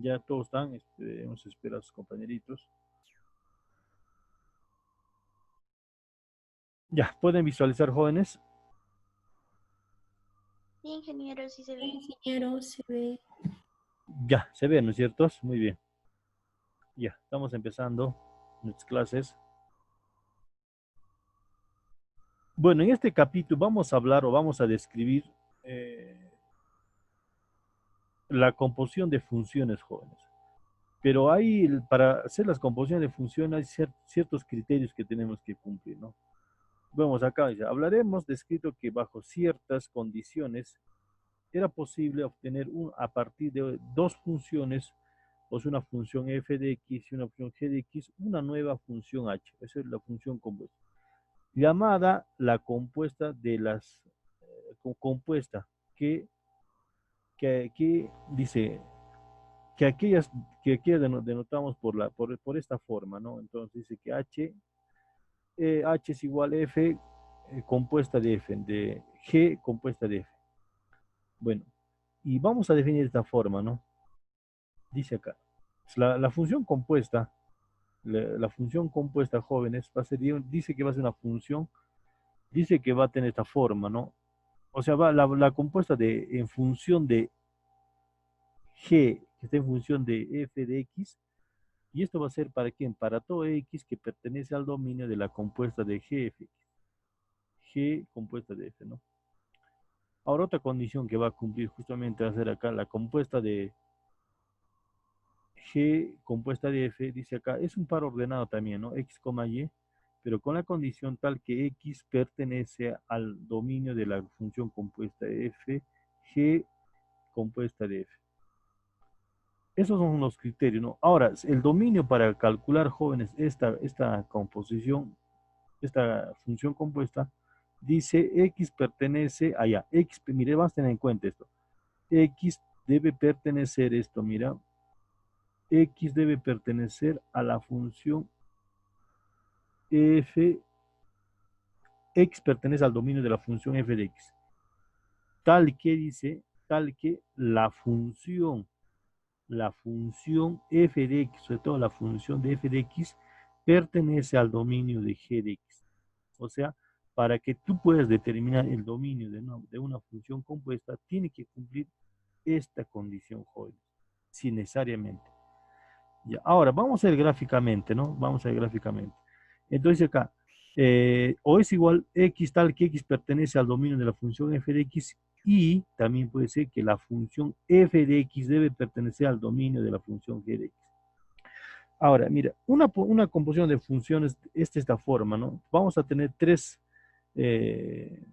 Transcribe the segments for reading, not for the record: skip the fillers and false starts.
Ya todos están, vamos a esperar a sus compañeritos. Ya, ¿pueden visualizar, jóvenes? Sí, ingeniero, sí se ve. Ingeniero, se ve. Ya, se ve, ¿no es cierto? Muy bien. Ya, estamos empezando nuestras clases. Bueno, en este capítulo vamos a hablar o vamos a describir la composición de funciones, jóvenes. Pero hay, para hacer las composiciones de funciones, hay ciertos criterios que tenemos que cumplir, ¿no? Vamos acá, dice, hablaremos descrito que bajo ciertas condiciones era posible obtener a partir de dos funciones, pues una función f de x y una función g de x, una nueva función h. Esa es la función compuesta. Llamada la compuesta de las, compuesta, que dice, que aquellas denotamos por esta forma, ¿no? Entonces dice que H es igual a F compuesta de F, de G compuesta de F. Bueno, y vamos a definir de esta forma, ¿no? Dice acá, la función compuesta, la función compuesta, jóvenes, dice que va a ser una función, dice que va a tener esta forma, ¿no? O sea, va la compuesta en función de G, que está en función de F de X, y esto va a ser para quién, para todo X que pertenece al dominio de la compuesta de GF, G compuesta de F, ¿no? Ahora otra condición que va a cumplir justamente va a ser acá la compuesta de G compuesta de F, dice acá, es un par ordenado también, ¿no? X, Y, pero con la condición tal que X pertenece al dominio de la función compuesta de F, G compuesta de F. Esos son los criterios, ¿no? Ahora, el dominio para calcular, jóvenes, esta composición, esta función compuesta, dice X pertenece allá. X, mire, vas a tener en cuenta esto. X debe pertenecer esto, mira. X debe pertenecer a la función f. X pertenece al dominio de la función f de x. Tal que dice, tal que la función f de x, sobre todo la función de f de x, pertenece al dominio de g de x. O sea, para que tú puedas determinar el dominio de una función compuesta, tiene que cumplir esta condición, jóvenes, sin necesariamente. Ya, ahora, vamos a ver gráficamente, ¿no? Vamos a ver gráficamente. Entonces acá, o es igual x tal que x pertenece al dominio de la función f de x y también puede ser que la función f de x debe pertenecer al dominio de la función g de x. Ahora, mira, una composición de funciones es de esta forma, ¿no? Vamos a tener eh,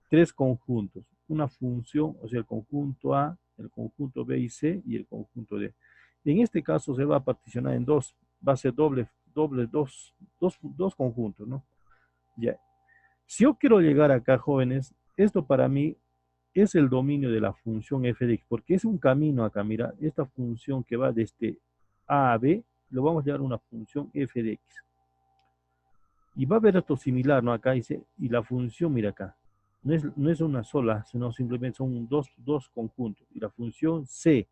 tres conjuntos. Una función, o sea, el conjunto A, el conjunto B y C y el conjunto D. En este caso se va a particionar en dos, va a ser dos conjuntos, ¿no? Ya. Si yo quiero llegar acá, jóvenes, esto para mí es el dominio de la función f de x, porque es un camino acá, mira, esta función que va desde A a B, lo vamos a llamar una función f de x. Y va a haber esto similar, ¿no? Acá dice, y la función, mira acá, no es una sola, sino simplemente son dos conjuntos. Y la función c,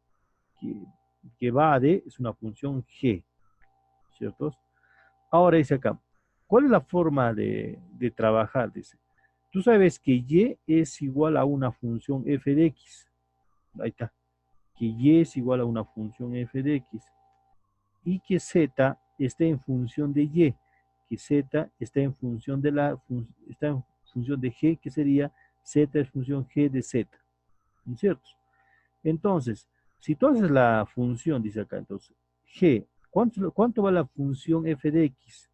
que, que va a d, es una función g, ¿cierto? Ahora dice acá, ¿cuál es la forma de trabajar? Dice, tú sabes que y es igual a una función f de x. Ahí está. Que y es igual a una función f de x. Y que z está en función de y. Que z está en función de está en función de g, que sería z es función g de z. ¿No es cierto? Entonces, si tú haces la función, dice acá, entonces, g, ¿cuánto va la función f de x?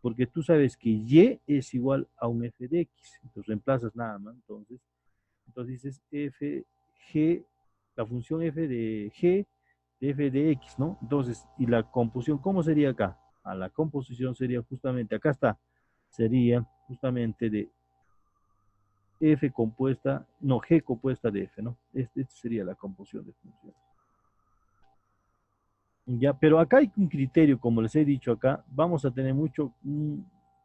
Porque tú sabes que y es igual a un f de x, entonces reemplazas nada más, entonces dices f, g, la función f de g, de f de x, ¿no? Entonces, y la composición, ¿cómo sería acá? La composición sería justamente, acá está, sería justamente de f compuesta, no, g compuesta de f, ¿no? Esta sería la composición de funciones. Ya, pero acá hay un criterio, como les he dicho acá, vamos a tener mucho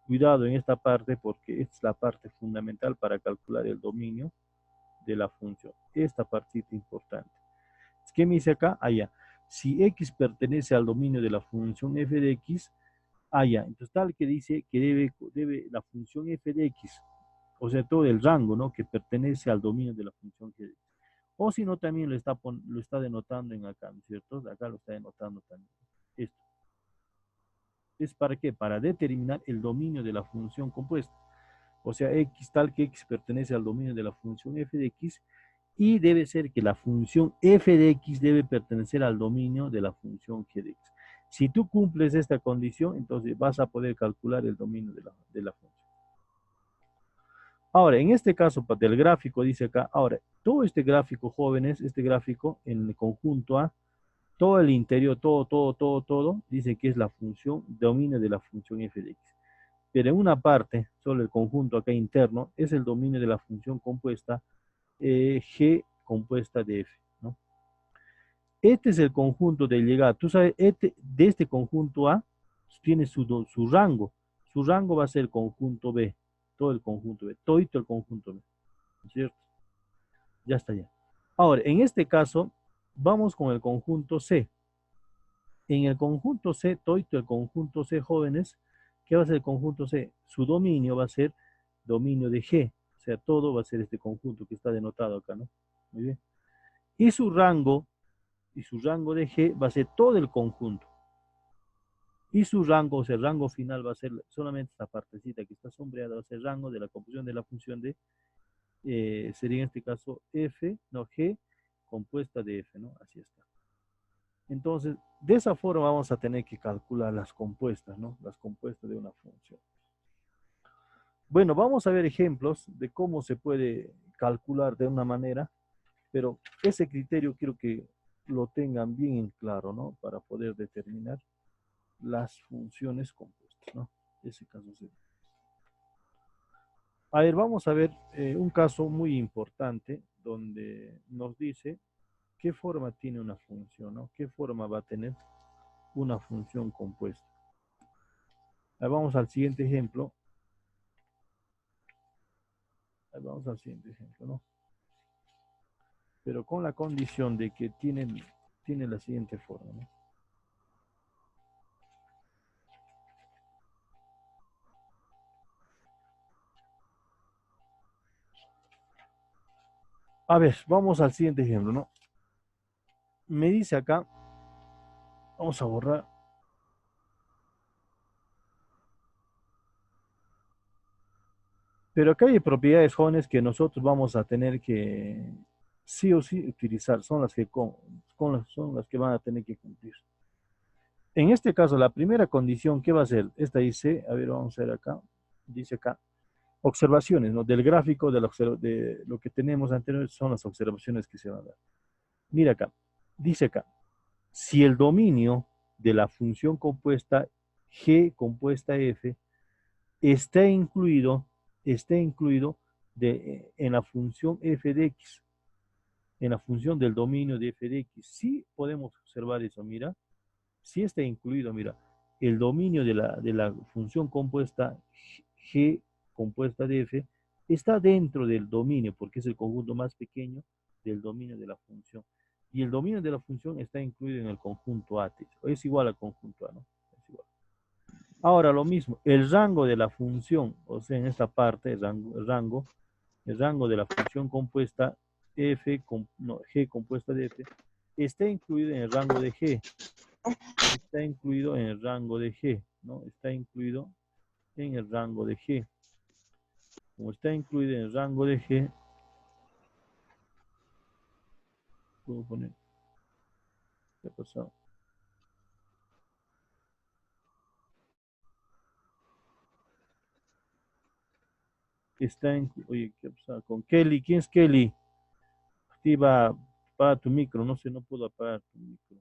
cuidado en esta parte porque esta es la parte fundamental para calcular el dominio de la función. Esta partita importante. ¿Qué me dice acá? Allá. si X pertenece al dominio de la función f de X, ya, entonces tal que dice que debe la función f de X, o sea, todo el rango, ¿no? Que pertenece al dominio de la función g de X. O si no, también lo está denotando en acá, ¿no es cierto? Acá lo está denotando también. Esto. ¿Es para qué? Para determinar el dominio de la función compuesta. O sea, X tal que X pertenece al dominio de la función f de X y debe ser que la función f de X debe pertenecer al dominio de la función g de X. Si tú cumples esta condición, entonces vas a poder calcular el dominio de la función. Ahora, en este caso del gráfico, dice acá, ahora, todo este gráfico, jóvenes, este gráfico en el conjunto A, todo el interior, todo, dice que es la función, dominio de la función f de X. Pero en una parte, solo el conjunto acá interno, es el dominio de la función compuesta G compuesta de F, ¿no? Este es el conjunto de llegada. Tú sabes, de este conjunto A tiene su rango. Su rango va a ser el conjunto B, todo el conjunto B, todo el conjunto B, ¿cierto? Ya está ya. Ahora, en este caso, vamos con el conjunto C. En el conjunto C, todo el conjunto C, jóvenes, ¿qué va a ser el conjunto C? Su dominio va a ser dominio de G. O sea, todo va a ser este conjunto que está denotado acá, ¿no? Muy bien. Y su rango de G va a ser todo el conjunto. Y su rango, o sea, el rango final va a ser solamente esta partecita que está sombreada, va a ser el rango de la composición de la función de, sería en este caso F, no, G, compuesta de F, ¿no? Así está. Entonces, de esa forma vamos a tener que calcular las compuestas, ¿no? Las compuestas de una función. Bueno, vamos a ver ejemplos de cómo se puede calcular de una manera, pero ese criterio quiero que lo tengan bien en claro, ¿no? Para poder determinar las funciones compuestas, ¿no? Ese caso sí. A ver, vamos a ver un caso muy importante donde nos dice qué forma tiene una función, ¿no? ¿Qué forma va a tener una función compuesta? Ahí vamos al siguiente ejemplo. Ahí vamos al siguiente ejemplo, ¿no? Pero con la condición de que tiene la siguiente forma, ¿no? A ver, vamos al siguiente ejemplo, ¿no? Me dice acá, vamos a borrar. Pero acá hay propiedades, jóvenes, que nosotros vamos a tener que sí o sí utilizar. Son las que, son las que van a tener que cumplir. En este caso, la primera condición, ¿qué va a ser? Esta dice, a ver, vamos a ver acá. Dice acá, observaciones, ¿no? Del gráfico de lo que tenemos anterior son las observaciones que se van a dar. Mira acá, dice acá, si el dominio de la función compuesta G compuesta F está incluido en la función f de x, en la función del dominio de f de x. Sí podemos observar eso, mira, sí está incluido, mira, el dominio de la función compuesta G compuesta de f está dentro del dominio, porque es el conjunto más pequeño del dominio de la función. Y el dominio de la función está incluido en el conjunto A, es igual al conjunto A, ¿no? Es igual. Ahora lo mismo, el rango de la función, o sea, en esta parte, el rango de la función compuesta G compuesta de F, está incluido en el rango de G, está incluido en el rango de G, ¿no? Está incluido en el rango de G. Como está incluido en el rango de G, puedo poner, ¿qué ha pasado? Oye, ¿qué ha pasado con Kelly? ¿Quién es Kelly? Activa, apaga tu micro, no sé, no puedo apagar tu micro.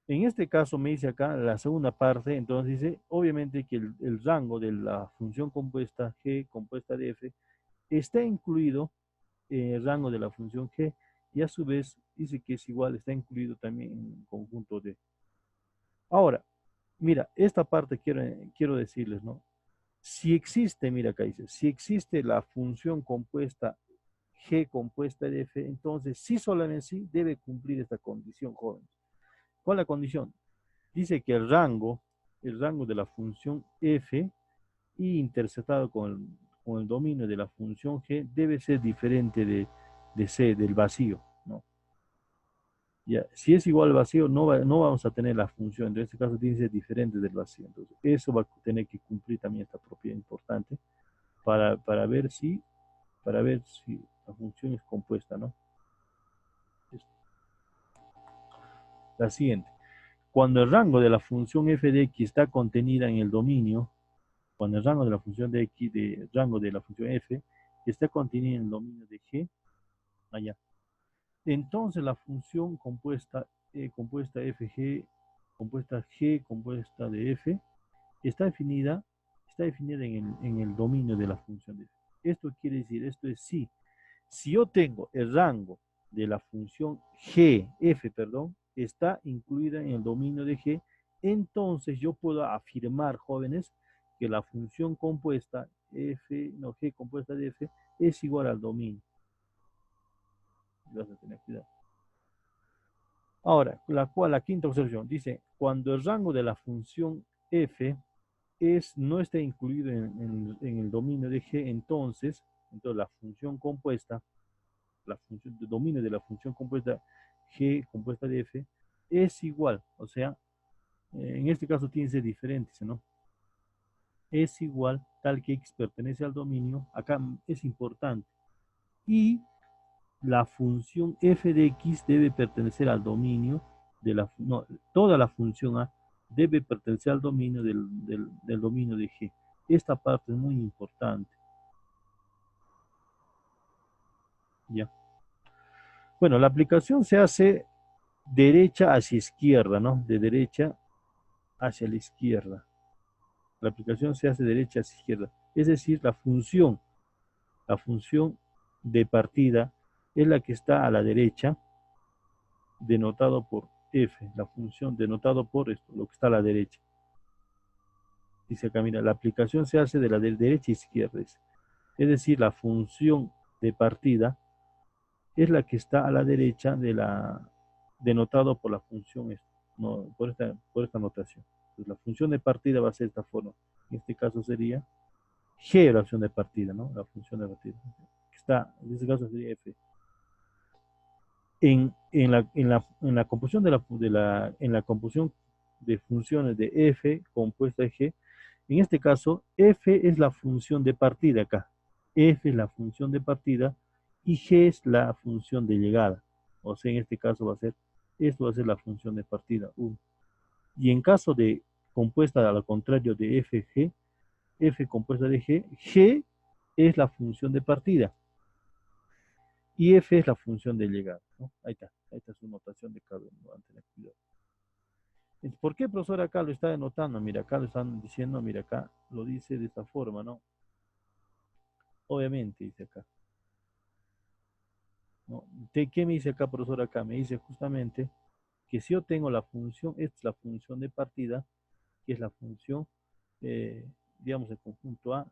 En este caso me dice acá la segunda parte, entonces dice, obviamente que el rango de la función compuesta G compuesta de F está incluido en el rango de la función G y a su vez dice que es igual, está incluido también en el conjunto D. Ahora, mira, esta parte quiero decirles, ¿no? Si existe, mira acá dice, si existe la función compuesta G compuesta de F, entonces sí solamente sí debe cumplir esta condición, jóvenes. ¿Cuál es la condición? Dice que el rango de la función F y interceptado con el dominio de la función G debe ser diferente de C, del vacío, ¿no? Ya, si es igual al vacío, no vamos a tener la función. En este caso tiene que ser diferente del vacío. Entonces, eso va a tener que cumplir también esta propiedad importante para ver si la función es compuesta, ¿no? La siguiente. Cuando el rango de la función f de x está contenida en el dominio, cuando el rango de la función de x, rango de la función f, está contenido en el dominio de g, allá. Entonces la función compuesta fg, compuesta g, compuesta de f, está definida en el dominio de la función de f. Esto quiere decir, esto es si yo tengo el rango de la función f, perdón, está incluida en el dominio de g, entonces yo puedo afirmar, jóvenes, que la función compuesta g compuesta de f es igual al dominio. Vas a tener cuidado. Ahora, la quinta observación dice, cuando el rango de la función f no está incluido en el dominio de g, entonces la función compuesta, el dominio de la función compuesta g compuesta de f es igual, o sea, en este caso tiene que ser diferente, ¿no? Es igual tal que x pertenece al dominio, acá es importante, y la función f de x debe pertenecer al dominio no, toda la función a debe pertenecer al dominio del dominio de g. Esta parte es muy importante. ¿Ya? Bueno, la aplicación se hace derecha hacia izquierda, ¿no? De derecha hacia la izquierda. La aplicación se hace derecha hacia izquierda. Es decir, la función de partida es la que está a la derecha, denotado por f, la función denotado por esto, lo que está a la derecha. Dice acá, mira, la aplicación se hace de la derecha a izquierda. Es decir, la función de partida es la que está a la derecha denotado por la función, no, por esta notación. Entonces, la función de partida va a ser de esta forma. En este caso sería G la función de partida, ¿no? La función de partida. En este caso sería F. En la composición de funciones de F compuesta de G, en este caso, F es la función de partida acá. F es la función de partida y G es la función de llegada. O sea, en este caso esto va a ser la función de partida, 1. Y en caso de compuesta al contrario de FG, F compuesta de G, G es la función de partida y F es la función de llegada, ¿no? Ahí está su notación de cada uno, van a tener cuidado. ¿Por qué el profesor acá lo está denotando? Mira, acá lo están diciendo, mira, acá lo dice de esta forma, ¿no? Obviamente, dice acá. ¿No? ¿Qué me dice acá, profesor? Acá me dice justamente que si yo tengo la función, esta es la función de partida, que es la función, digamos, el conjunto A,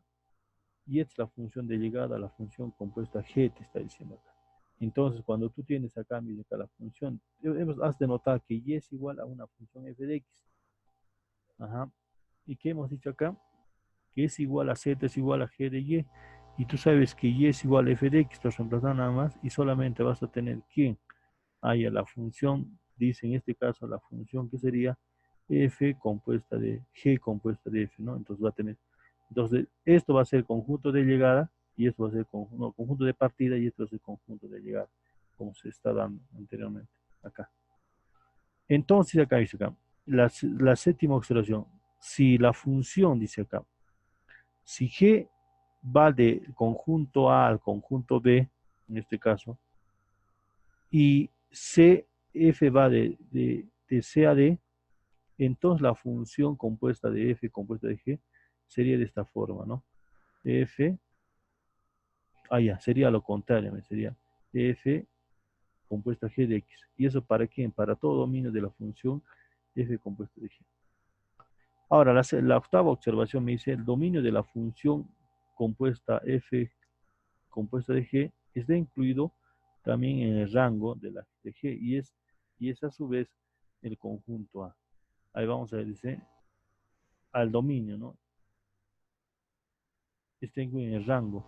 y esta es la función de llegada, la función compuesta G, te está diciendo acá. Entonces, cuando tú tienes acá, mira, acá la función, has de notar que Y es igual a una función f de x. Ajá. ¿Y qué hemos dicho acá? Que es igual a z es igual a g de y. Y tú sabes que y es igual a f de x, estás reemplazando nada más y solamente vas a tener que haya la función, dice en este caso la función que sería f compuesta de g compuesta de f, ¿no? Entonces va a tener, entonces esto va a ser conjunto de llegada y esto va a ser conjunto de partida y esto va a ser conjunto de llegada, como se está dando anteriormente acá. Entonces acá dice acá, la séptima observación, si la función, dice acá, si G va de conjunto A al conjunto B, en este caso, y F va de C a D, entonces la función compuesta de F compuesta de G sería de esta forma, ¿no? F, ya, sería lo contrario, sería F compuesta G de X. ¿Y eso para quién? Para todo dominio de la función f compuesto de g. Ahora, la octava observación me dice, el dominio de la función compuesta f compuesta de g está incluido también en el rango de g y es a su vez el conjunto A. Ahí vamos a ver, dice, al dominio, ¿no? Está incluido en el rango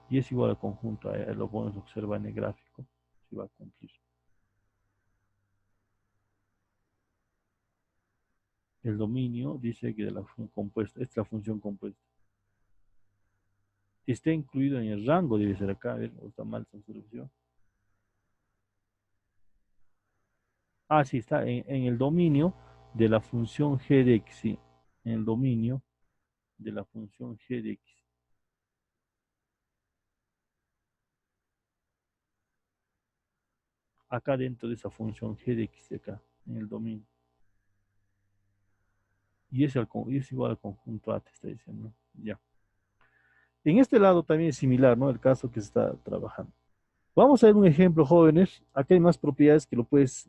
y es igual al conjunto A. Lo podemos observar en el gráfico, si va a cumplir. El dominio dice que de la función compuesta, esta es la función compuesta. Está incluido en el rango, debe ser acá, a ver, o está mal esta observación. Ah, sí, está en el dominio de la función g de x, sí, en el dominio de la función g de x. Acá dentro de esa función g de x de acá, en el dominio. Y es igual al conjunto A, te está diciendo, ¿no? Ya. En este lado también es similar, ¿no? El caso que se está trabajando. Vamos a ver un ejemplo, jóvenes. Acá hay más propiedades que lo puedes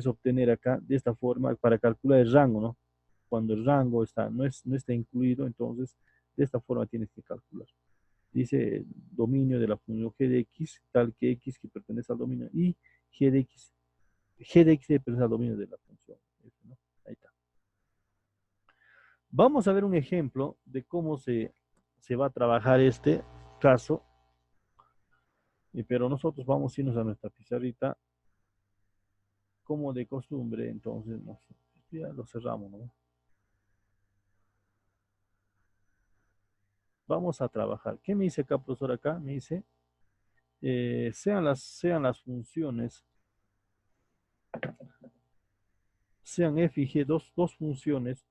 obtener acá de esta forma para calcular el rango, ¿no? Cuando el rango no está incluido, entonces de esta forma tienes que calcular. Dice el dominio de la función g de x, tal que x que pertenece al dominio, y g de x pertenece al dominio de la función, ¿no? Ahí está. Vamos a ver un ejemplo de cómo se va a trabajar este caso, pero nosotros vamos a irnos a nuestra pizarrita como de costumbre, entonces ya lo cerramos, ¿no? Vamos a trabajar. ¿Qué me dice acá, profesor? Acá me dice, sean las funciones, sean f y g dos funciones,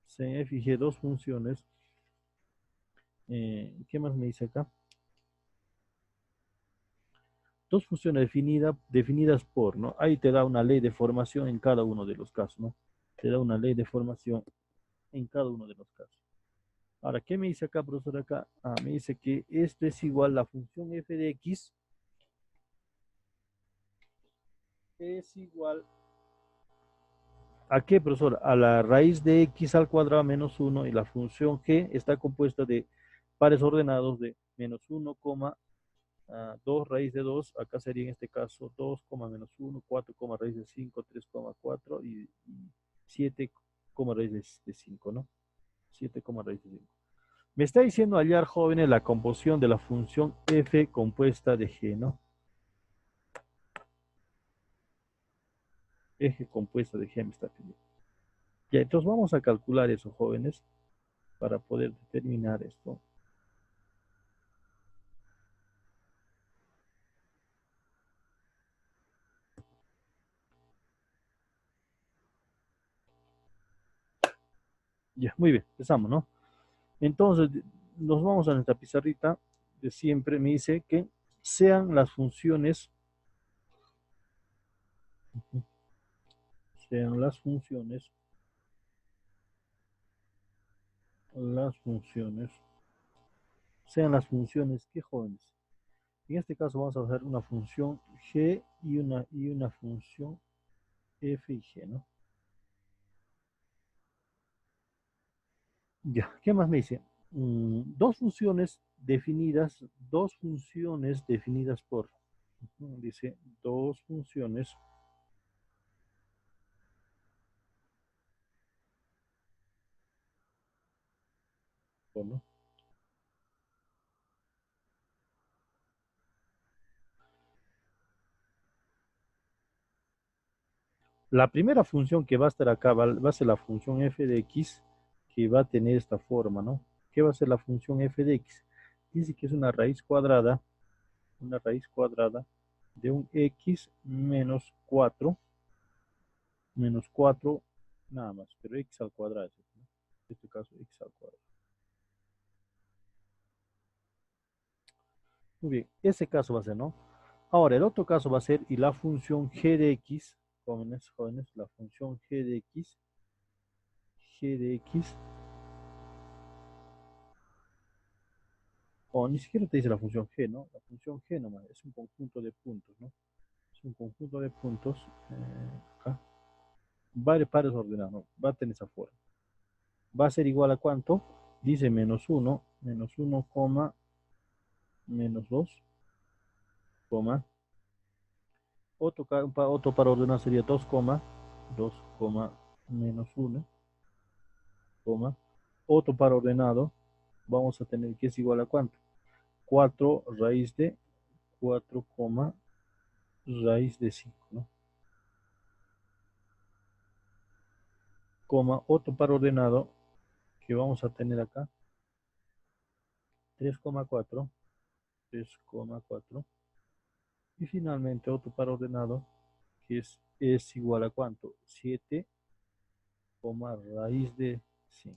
sean f y g dos funciones. ¿Qué más me dice acá? Dos funciones definidas por, ¿no? Ahí te da una ley de formación en cada uno de los casos, ¿no? Te da una ley de formación en cada uno de los casos. Ahora, ¿qué me dice acá, profesor? Acá me dice que esto es igual a la función f de x es igual ¿a qué, profesor? A la raíz de x al cuadrado menos 1 y la función g está compuesta de pares ordenados de menos 1, 2 raíz de 2, acá sería en este caso 2, menos 1, 4, raíz de 5, 3, 4 y 7, raíz de 5, ¿no? 7, raíz de 5. Me está diciendo hallar, jóvenes, la composición de la función f compuesta de g, ¿no? Eje compuesta de g me está pidiendo. Ya, entonces vamos a calcular eso, jóvenes, para poder determinar esto. Ya, muy bien, empezamos, ¿no? Entonces, nos vamos a nuestra pizarrita de siempre. Me dice que sean las funciones, sean las funciones, sean las funciones, ¿qué jóvenes? En este caso vamos a hacer una función g y una función f y g, ¿no? Ya, ¿qué más me dice? Dos funciones definidas por, dice, dos funciones, ¿no? La primera función que va a estar acá va a ser la función f de x, que va a tener esta forma, ¿no? ¿Qué va a ser la función f de x? Dice que es una raíz cuadrada de un x menos 4 nada más, pero x al cuadrado, ¿no? En este caso, x al cuadrado. Muy bien, ese caso va a ser, ¿no? Ahora, el otro caso va a ser, y la función g de x, jóvenes, la función g de x, o ni siquiera te dice la función g, ¿no? La función g nomás, es un conjunto de puntos, ¿no? Es un conjunto de puntos, acá. varios pares ordenados, ¿no? Va a tener esa forma. Va a ser igual a ¿cuánto? Dice menos uno, coma, menos 2, coma. Otro par ordenado sería 2, 2, menos 1, coma. Otro par ordenado vamos a tener que es igual a ¿cuánto? 4 raíz de 4, raíz de 5, ¿no? Coma, otro par ordenado que vamos a tener acá, 3,4, 3,4. Y finalmente otro par ordenado que es igual a ¿cuánto? 7, raíz de 5.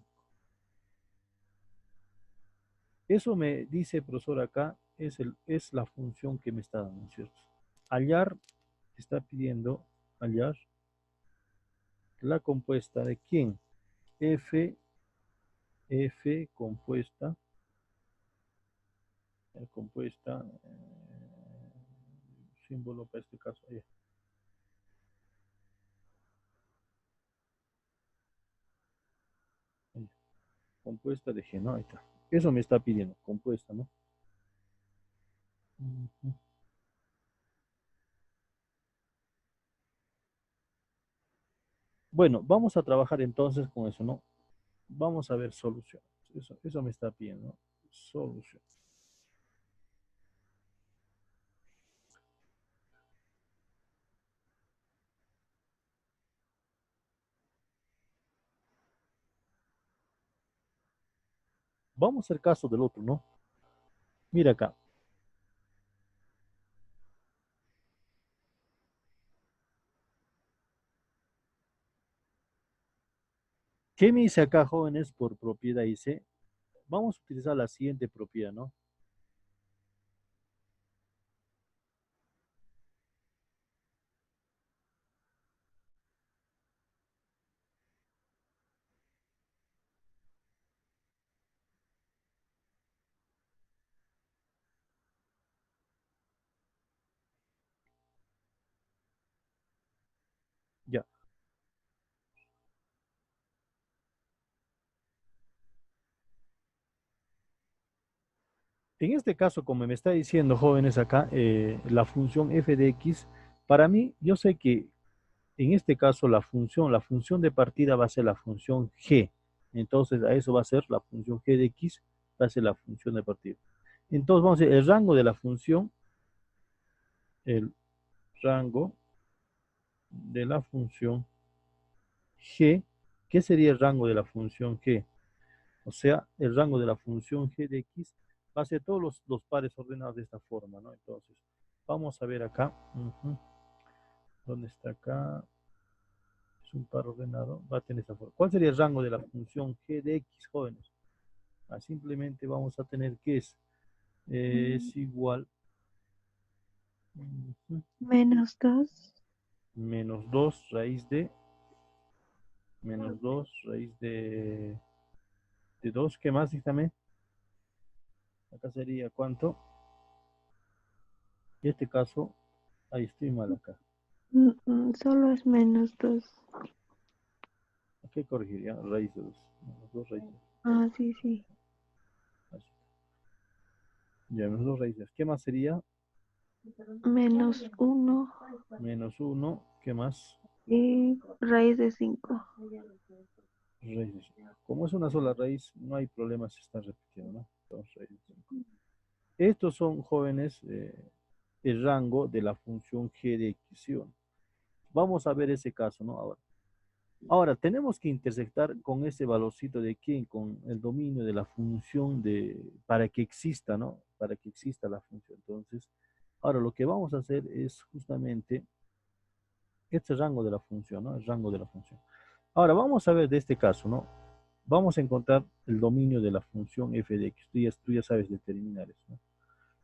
Eso me dice, profesor, acá es la función que me está dando, ¿cierto? Hallar, está pidiendo hallar la compuesta de quién. F compuesta, símbolo para este caso, compuesta de G, ¿no? Ahí está. Eso me está pidiendo, compuesta, ¿no? Bueno, vamos a trabajar entonces con eso, ¿no? Vamos a ver soluciones. Eso me está pidiendo, ¿no? Solución. Vamos a hacer caso del otro, ¿no? Mira acá. ¿Qué me dice acá, jóvenes? Por propiedad dice, vamos a utilizar la siguiente propiedad, ¿no? Ya. En este caso, como me está diciendo, jóvenes, acá, la función f de x, para mí, yo sé que en este caso la función de partida va a ser la función g. Entonces, a eso va a ser la función g de x, va a ser la función de partida. Entonces, vamos a decir, el rango de la función, el rango de la función g, ¿qué sería el rango de la función g? O sea, el rango de la función g de x va a ser todos los pares ordenados de esta forma, ¿no? Entonces, vamos a ver acá. ¿Dónde está acá? Es un par ordenado, va a tener esta forma. ¿Cuál sería el rango de la función g de x, jóvenes? Simplemente vamos a tener que es igual Menos 2. menos 2 raíz de menos 2 raíz de 2. ¿Qué más? Dígame. Acá sería ¿cuánto? En este caso, ahí estoy mal acá. Solo es menos 2. Hay que corregir ya, raíz de 2. Menos 2 raíz de 2. Ah, sí, sí. Así. Ya, menos 2 raíces. ¿Qué más sería? Menos 1 Menos 1. ¿Qué más? y raíz de 5. Raíz de 5. Como es una sola raíz, no hay problema si está repitiendo, ¿no? Entonces, raíz de 5. Estos son, jóvenes, el rango de la función g de x, ¿sí o no? Vamos a ver ese caso, ¿no? Ahora, tenemos que intersectar con ese valorcito de quién, con el dominio de la función para que exista, ¿no? Para que exista la función. Entonces, ahora lo que vamos a hacer es justamente este rango de la función, ¿no? El rango de la función. Ahora, vamos a ver de este caso, ¿no? Vamos a encontrar el dominio de la función f de x. Tú ya sabes determinar eso, ¿no?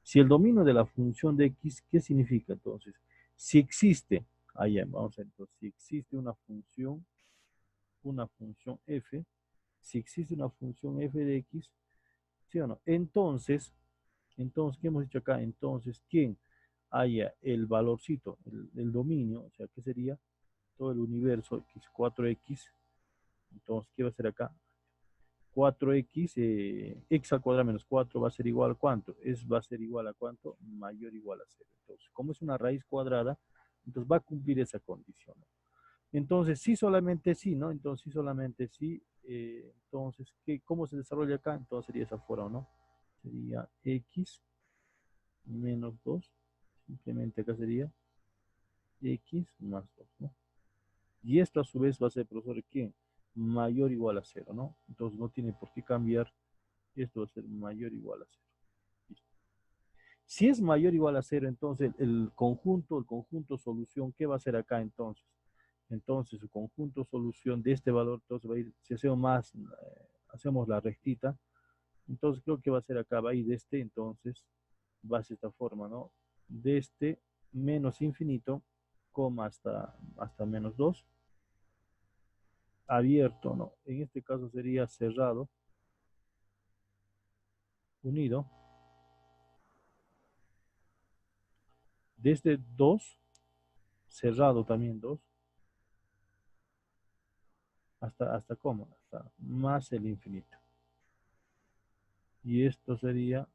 Si el dominio de la función de x, ¿qué significa entonces? Si existe, allá, vamos a ver, entonces, si existe una función f, si existe una función f de x, ¿sí o no? Entonces, ¿qué hemos dicho acá? Entonces, ¿quién haya el valorcito, el dominio? O sea, ¿qué sería? todo el universo, que es 4x. Entonces, ¿qué va a ser acá? 4x, x al cuadrado menos 4 va a ser igual a ¿cuánto? Va a ser igual a ¿cuánto? Mayor o igual a 0. Entonces, como es una raíz cuadrada, entonces va a cumplir esa condición, ¿no? Entonces, sí, solamente sí, ¿no? Entonces, sí, solamente sí. Entonces, ¿cómo se desarrolla acá? Entonces sería esa forma, ¿no? Sería x menos 2. Simplemente acá sería x más 2, ¿no? Y esto a su vez va a ser, profesor, ¿qué? Mayor o igual a 0, ¿no? Entonces no tiene por qué cambiar. Esto va a ser mayor o igual a 0. Listo. Si es mayor o igual a 0, entonces el conjunto solución, ¿qué va a hacer acá entonces? Entonces, su conjunto solución de este valor, entonces va a ir, si hacemos más, hacemos la rectita, entonces creo que va a ser acá, va a ir de este, entonces va a ser esta forma, ¿no? De este menos infinito, coma hasta menos 2, abierto, ¿no? En este caso sería cerrado, unido, desde 2, cerrado también 2, hasta coma, hasta más el infinito. Y esto sería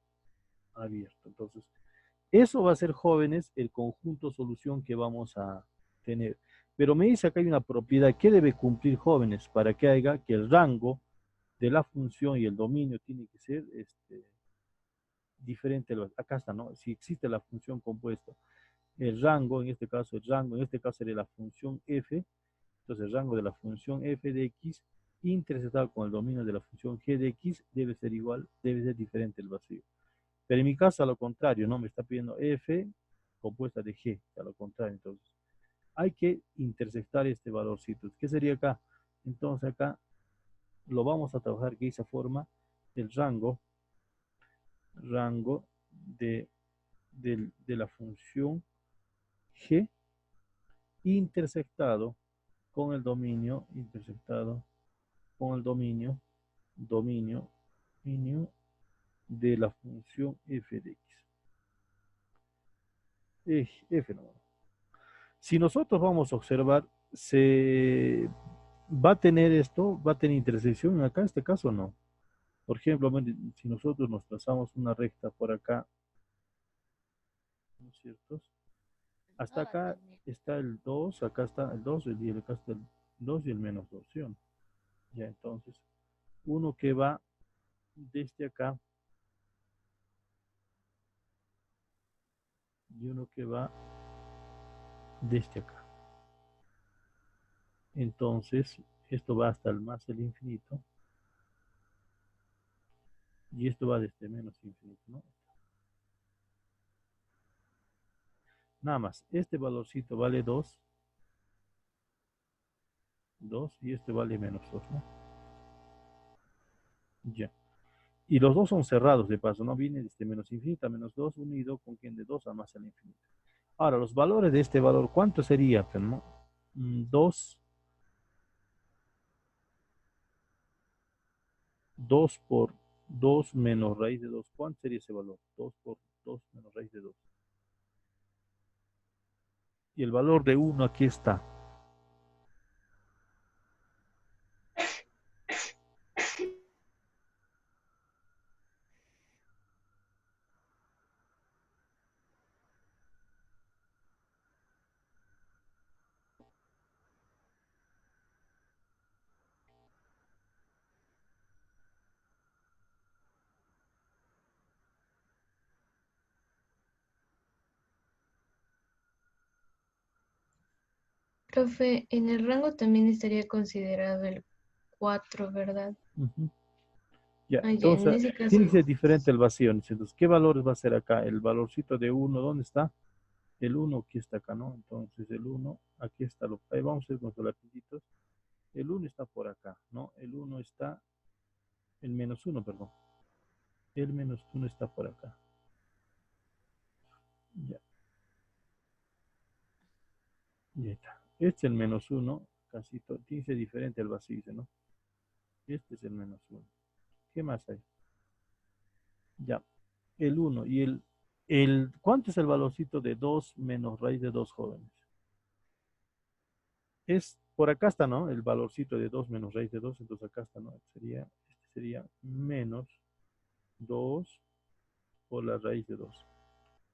abierto. Entonces, eso va a ser, jóvenes, el conjunto solución que vamos a tener. Pero me dice acá hay una propiedad que debe cumplir, jóvenes, para que haya que el rango de la función y el dominio tiene que ser diferente. Acá está, ¿no? Si existe la función compuesta, el rango, en este caso sería la función f, entonces el rango de la función f de x intersectado con el dominio de la función g de x debe ser igual, debe ser diferente el vacío. Pero en mi caso, a lo contrario, ¿no? Me está pidiendo f compuesta de g, a lo contrario. Entonces, hay que intersectar este valorcito. ¿Qué sería acá? Entonces, acá lo vamos a trabajar de esa forma, el rango de, de la función g intersectado con el dominio, dominio, dominio de la función f de x. F no. Si nosotros vamos a observar, se va a tener esto, va a tener intersección acá, en este caso no. Por ejemplo, si nosotros nos trazamos una recta por acá, ¿no es cierto? Hasta acá está el 2, acá está el 2, y acá está el 2 y el menos 2, ¿sí o no? Ya, entonces, uno que va desde acá y uno que va desde acá. Entonces, esto va hasta el más el infinito y esto va desde menos infinito, ¿no? Nada más, este valorcito vale 2 y este vale menos 2, ¿no? Ya. Y los dos son cerrados de paso, ¿no? Viene desde menos infinito a menos 2 unido con quien de 2 a más al infinito. Ahora, los valores de este valor, ¿cuánto sería? Pues, ¿no? 2, 2 por 2 menos raíz de 2. ¿Cuánto sería ese valor? 2 por 2 menos raíz de 2. Y el valor de 1 aquí está. Profe, en el rango también estaría considerado el 4, ¿verdad? Ujú. Ya, Ah, ya, en entonces ese caso, tiene que ser diferente el vacío. Entonces, ¿qué valores va a ser acá? El valorcito de 1, ¿dónde está? El 1 aquí está acá, ¿no? Entonces el 1, aquí está. Ahí vamos a ir con los lapiditos. El 1 está por acá, ¿no? El 1 está, el menos 1, perdón. El menos 1 está por acá. Ya, ya está. Este es el menos 1, casi todo. Tiene que ser diferente el vacío, ¿no? Este es el menos 1. ¿Qué más hay? Ya, el 1 y ¿cuánto es el valorcito de 2 menos raíz de 2, jóvenes? Por acá está, ¿no? El valorcito de 2 menos raíz de 2, entonces acá está, ¿no? Este sería menos 2 por la raíz de 2.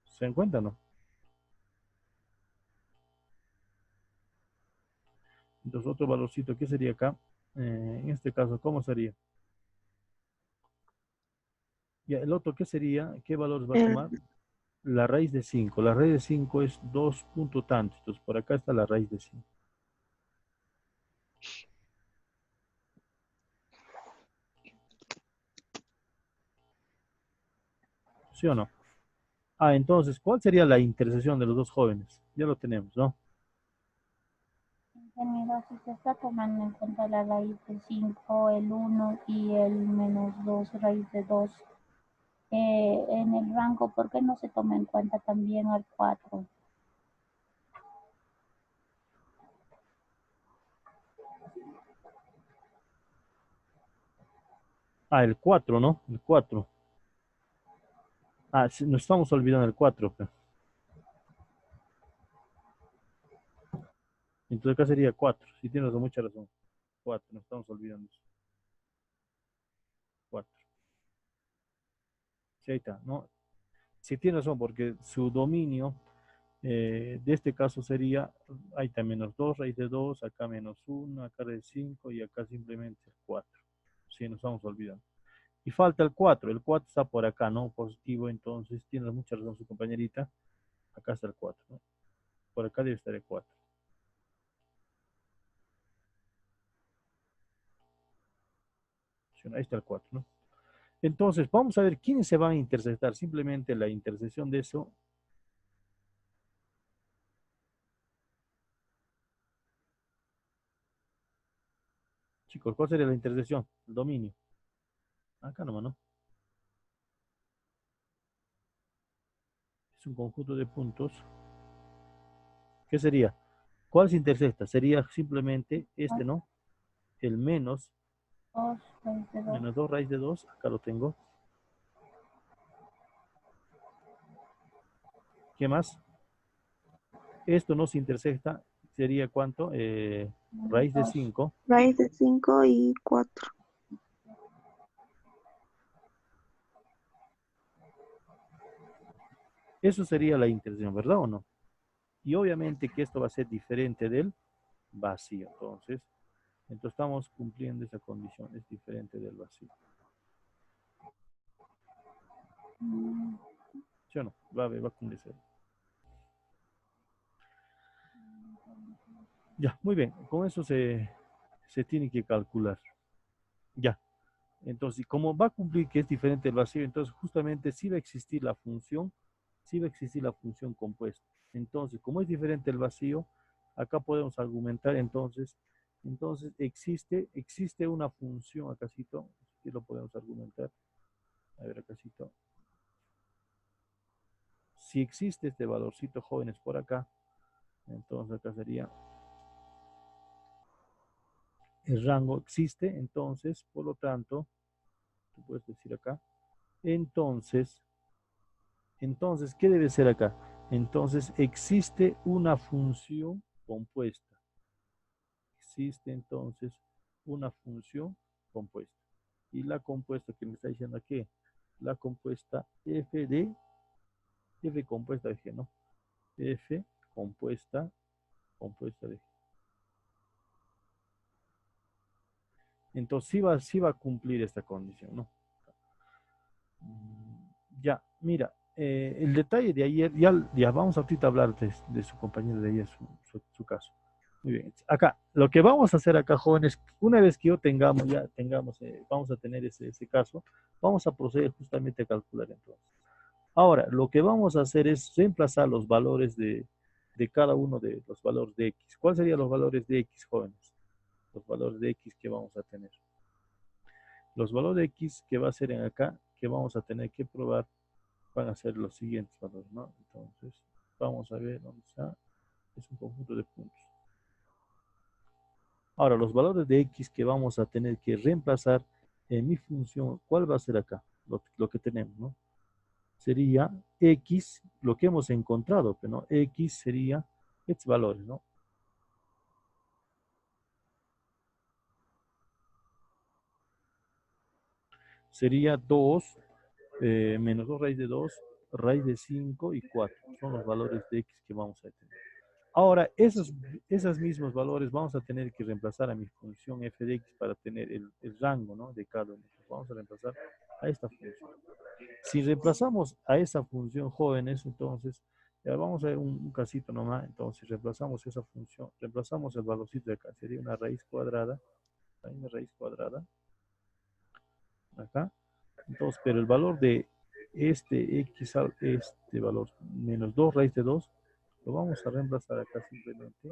¿Se dan cuenta, no? Entonces otro valorcito, ¿qué sería acá? En este caso, ¿cómo sería? Ya, el otro, ¿qué sería? ¿Qué valores va a tomar? La raíz de 5. La raíz de 5 es 2 punto tanto. Entonces, por acá está la raíz de 5. ¿Sí o no? Ah, entonces, ¿cuál sería la intersección de los dos jóvenes? Ya lo tenemos, ¿no? Ingeniero, si se está tomando en cuenta la raíz de 5, el 1 y el menos 2 raíz de 2 en el rango, ¿por qué no se toma en cuenta también al 4? Ah, el 4, ¿no? El 4. Ah, sí, nos estamos olvidando el 4. Entonces acá sería 4. Sí, tienes mucha razón. 4, nos estamos olvidando eso. 4. Sí, ahí está, ¿no? Sí, tienes razón, porque su dominio de este caso sería, ahí está menos 2 raíz de 2, acá menos 1, acá de 5 y acá simplemente el 4. Sí, nos estamos olvidando. Y falta el 4. El 4 está por acá, ¿no? Positivo, entonces tiene mucha razón su compañerita. Acá está el 4, ¿no? Por acá debe estar el 4. Sí, ahí está el 4, ¿no? Entonces, vamos a ver quiénes se van a intersectar. Simplemente la intersección de eso. Chicos, ¿cuál sería la intersección? El dominio. Acá nomás, ¿no? Es un conjunto de puntos. ¿Qué sería? ¿Cuál se intersecta? Sería simplemente este, ¿no? El menos, 2 raíz de 2. menos 2 raíz de 2. Acá lo tengo. ¿Qué más? Esto no se intersecta. Sería ¿cuánto? Raíz de 5. Raíz de 5 y 4. Eso sería la intersección, ¿verdad o no? Y obviamente que esto va a ser diferente del vacío. Entonces estamos cumpliendo esa condición. Es diferente del vacío. ¿Sí o no? Va a cumplir. Ya, muy bien. Con eso se tiene que calcular. Ya. Entonces, como va a cumplir que es diferente del vacío, entonces justamente sí va a existir la función, sí va a existir la función compuesta. Entonces, como es diferente el vacío, acá podemos argumentar entonces existe una función, acácito, que lo podemos argumentar. A ver, acácito. Si existe este valorcito jóvenes por acá, entonces acá sería el rango existe, entonces, por lo tanto, tú puedes decir acá, entonces, ¿qué debe ser acá? Entonces, existe una función compuesta. Existe entonces una función compuesta. Y la compuesta que me está diciendo aquí, la compuesta F compuesta de G, ¿no? F compuesta de G. Entonces, sí va a cumplir esta condición, ¿no? Ya, mira, el detalle de ayer, ya vamos ahorita a hablar de su compañero de ayer, su caso. Muy bien, acá, lo que vamos a hacer acá, jóvenes, una vez que ya tengamos, vamos a tener ese caso, vamos a proceder justamente a calcular entonces. Ahora, lo que vamos a hacer es reemplazar los valores de cada uno de los valores de X. ¿Cuáles serían los valores de X, jóvenes? Los valores de X que vamos a tener. Los valores de X que va a ser en acá, que vamos a tener que probar, van a ser los siguientes valores, ¿no? Entonces, vamos a ver dónde está. Es un conjunto de puntos. Ahora, los valores de X que vamos a tener que reemplazar en mi función, ¿cuál va a ser acá? Lo que tenemos, ¿no? Sería X, lo que hemos encontrado, ¿no? X sería X valores, ¿no? sería 2 menos 2 raíz de 2, raíz de 5 y 4. Son los valores de x que vamos a tener. Ahora, esos mismos valores vamos a tener que reemplazar a mi función f de x para tener el rango, ¿no?, de cada uno. Vamos a reemplazar a esta función. Si reemplazamos a esa función, jóvenes, entonces, ya vamos a ver un casito nomás. Entonces, reemplazamos esa función, reemplazamos el valorcito de acá, sería una raíz cuadrada, acá. Entonces, pero el valor de este x, este valor, menos 2 raíz de 2, lo vamos a reemplazar acá simplemente.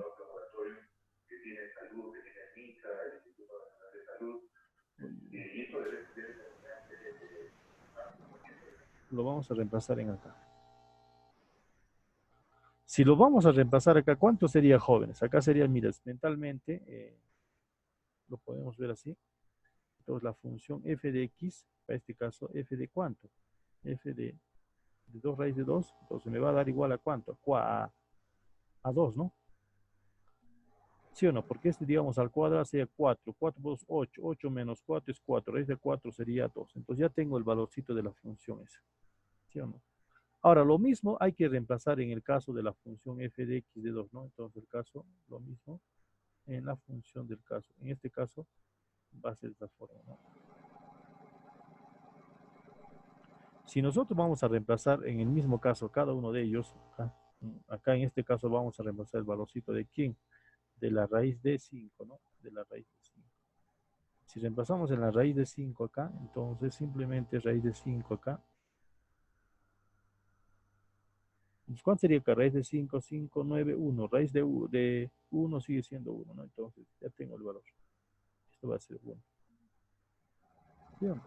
Lo vamos a reemplazar en acá. Si lo vamos a reemplazar acá, ¿cuánto sería, jóvenes? Acá sería, mira, mentalmente, lo podemos ver así. Entonces, la función f de x, para este caso, f de ¿cuánto? F de 2 raíz de 2, entonces me va a dar igual a ¿cuánto? A 2, ¿no? ¿Sí o no? Porque este, digamos, al cuadrado sería 4. 4 por 2, 8. 8 menos 4 es 4. Raíz de 4 sería 2. Entonces ya tengo el valorcito de la función esa. ¿Sí o no? Ahora, lo mismo hay que reemplazar en el caso de la función f de x de 2, ¿no? Entonces, el caso, lo mismo en la función del caso. En este caso, va a ser de esta forma, ¿no? Si nosotros vamos a reemplazar en el mismo caso cada uno de ellos, acá en este caso vamos a reemplazar el valorcito de quién, de la raíz de 5, ¿no? De la raíz de 5. Si reemplazamos en la raíz de 5 acá, entonces simplemente raíz de 5 acá. Entonces, ¿cuánto sería acá? Raíz de 5, 5, 9, 1. Raíz de 1 sigue siendo 1, ¿no? Entonces ya tengo el valor. Esto va a ser 1. Bien.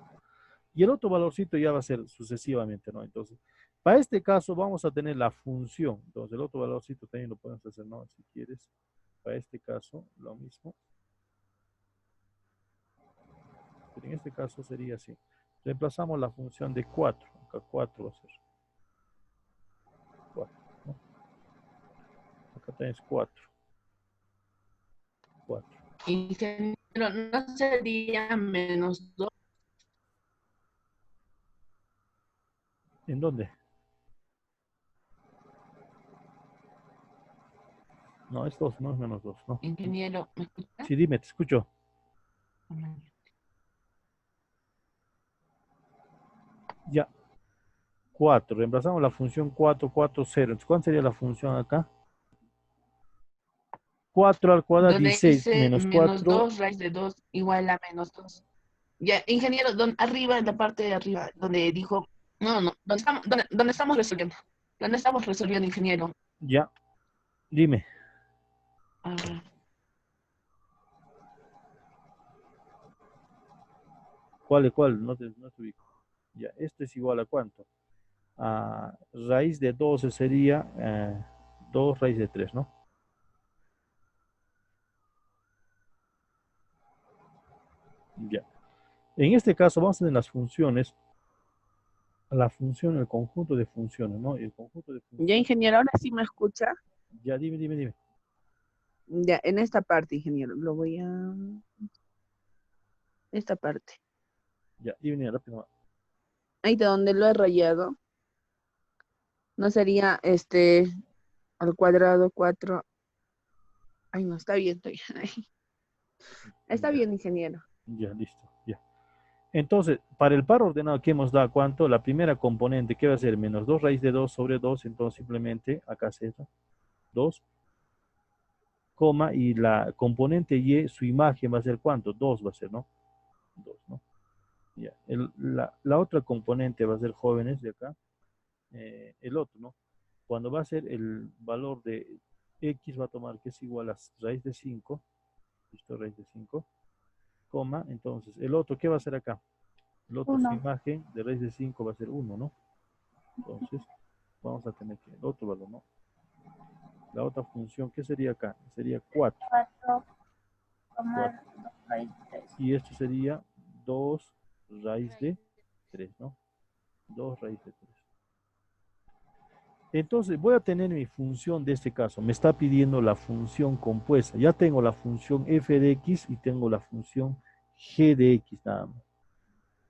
Y el otro valorcito ya va a ser sucesivamente, ¿no? Entonces, para este caso vamos a tener la función. Entonces, el otro valorcito también lo podemos hacer, ¿no? Si quieres, para este caso, lo mismo. Pero en este caso sería así. Reemplazamos la función de 4. Acá 4 va a ser 4, ¿no? Acá tenés 4. 4. Ingeniero, ¿no sería menos 2? ¿En dónde? No, es 2, no es menos 2, ¿no? Ingeniero, ¿me escucha? Sí, dime, te escucho. Ya. 4. Reemplazamos la función 4, 4, 0. Entonces, ¿cuál sería la función acá? 4 al cuadrado, Donde 16 dice menos menos 4. 2 raíz de 2 igual a menos 2. Ya, ingeniero, arriba, en la parte de arriba, donde dijo, no, donde estamos resolviendo. ¿Dónde estamos resolviendo, ingeniero? Ya. Dime. A ver. ¿Cuál? No te ubico. Ya, esto es igual a ¿cuánto? A raíz de 12 sería 2 raíz de 3, ¿no? Ya. En este caso vamos a tener las funciones, la función, el conjunto de funciones, ¿no? El conjunto de funciones. Ya, ingeniero, ahora sí me escucha. Ya, dime. Ya, en esta parte, ingeniero, lo voy a... Esta parte. Ya, dime rápido. Ahí de donde lo he rayado. No sería al cuadrado 4. Ay, no, está bien, estoy. Está Ya. bien, ingeniero. Ya, listo, ya. Entonces, para el par ordenado que hemos dado, ¿cuánto? La primera componente, ¿qué va a ser? Menos 2 raíz de 2 sobre 2, entonces simplemente, acá se eso, 2, coma, y la componente y, su imagen va a ser ¿cuánto? 2 va a ser, ¿no? 2, ¿no? Ya. La otra componente va a ser, jóvenes, de acá, el otro, ¿no? Cuando va a ser el valor de x, va a tomar que es igual a raíz de 5, listo, raíz de 5, coma, entonces, el otro, ¿qué va a ser acá? El otro, su 1. imagen de raíz de 5 va a ser 1, ¿no? Entonces, vamos a tener que el otro valor, ¿no? La otra función, ¿qué sería acá? Sería 4. 4, tomar 2 raíz de 3. Y esto sería 2 raíz de 3, ¿no? 2 raíz de 3. Entonces, voy a tener mi función de este caso. Me está pidiendo la función compuesta. Ya tengo la función f de x y tengo la función g de x nada más.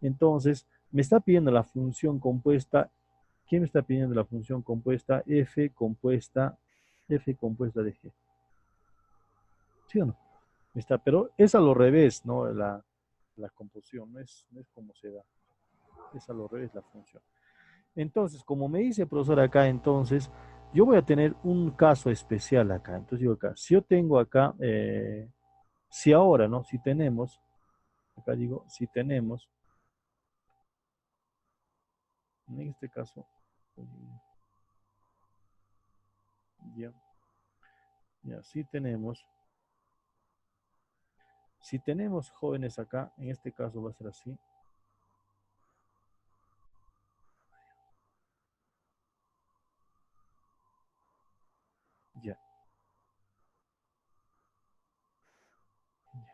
Entonces, me está pidiendo la función compuesta. ¿Qué me está pidiendo la función compuesta? F compuesta de G. ¿Sí o no? Pero es a lo revés, ¿no? La composición, no es como se da. Es a lo revés la función. Entonces, como me dice el profesor acá, entonces, yo voy a tener un caso especial acá. Entonces digo acá, si yo tengo acá, si ahora, ¿no? Si tenemos, acá digo, si tenemos, en este caso, ya, ya, si tenemos jóvenes acá, en este caso va a ser así, ya.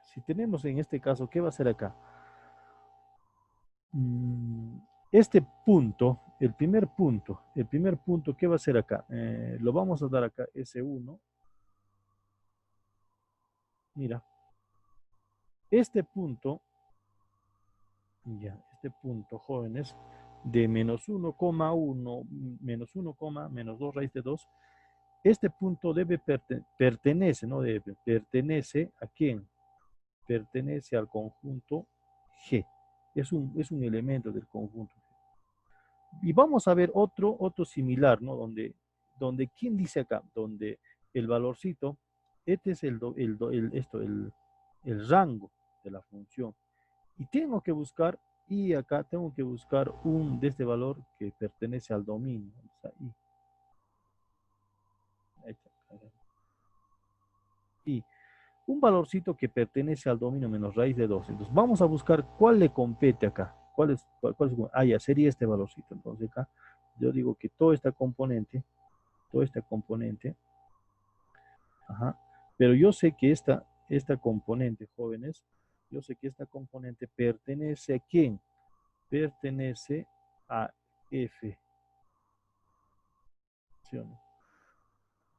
Si tenemos en este caso, ¿qué va a ser acá? Este punto, el primer punto, ¿qué va a ser acá? Lo vamos a dar acá, S1. Mira, este punto, ya, este punto, jóvenes, de menos 1,1, menos 1, menos 2 raíz de 2, este punto pertenece, ¿no? Pertenece a quién? Pertenece al conjunto G. Es un elemento del conjunto G. Y vamos a ver otro similar, ¿no? Donde ¿quién dice acá? Donde el valorcito, este es el rango de la función. Y tengo que buscar, y acá tengo que buscar un de este valor que pertenece al dominio. O sea, ahí está. Y un valorcito que pertenece al dominio menos raíz de 2. Entonces vamos a buscar cuál le compete acá. Ya sería este valorcito. Entonces acá yo digo que toda esta componente, ajá, pero yo sé que esta componente, jóvenes, yo sé que esta componente pertenece a quién? Pertenece a F, ¿sí o no?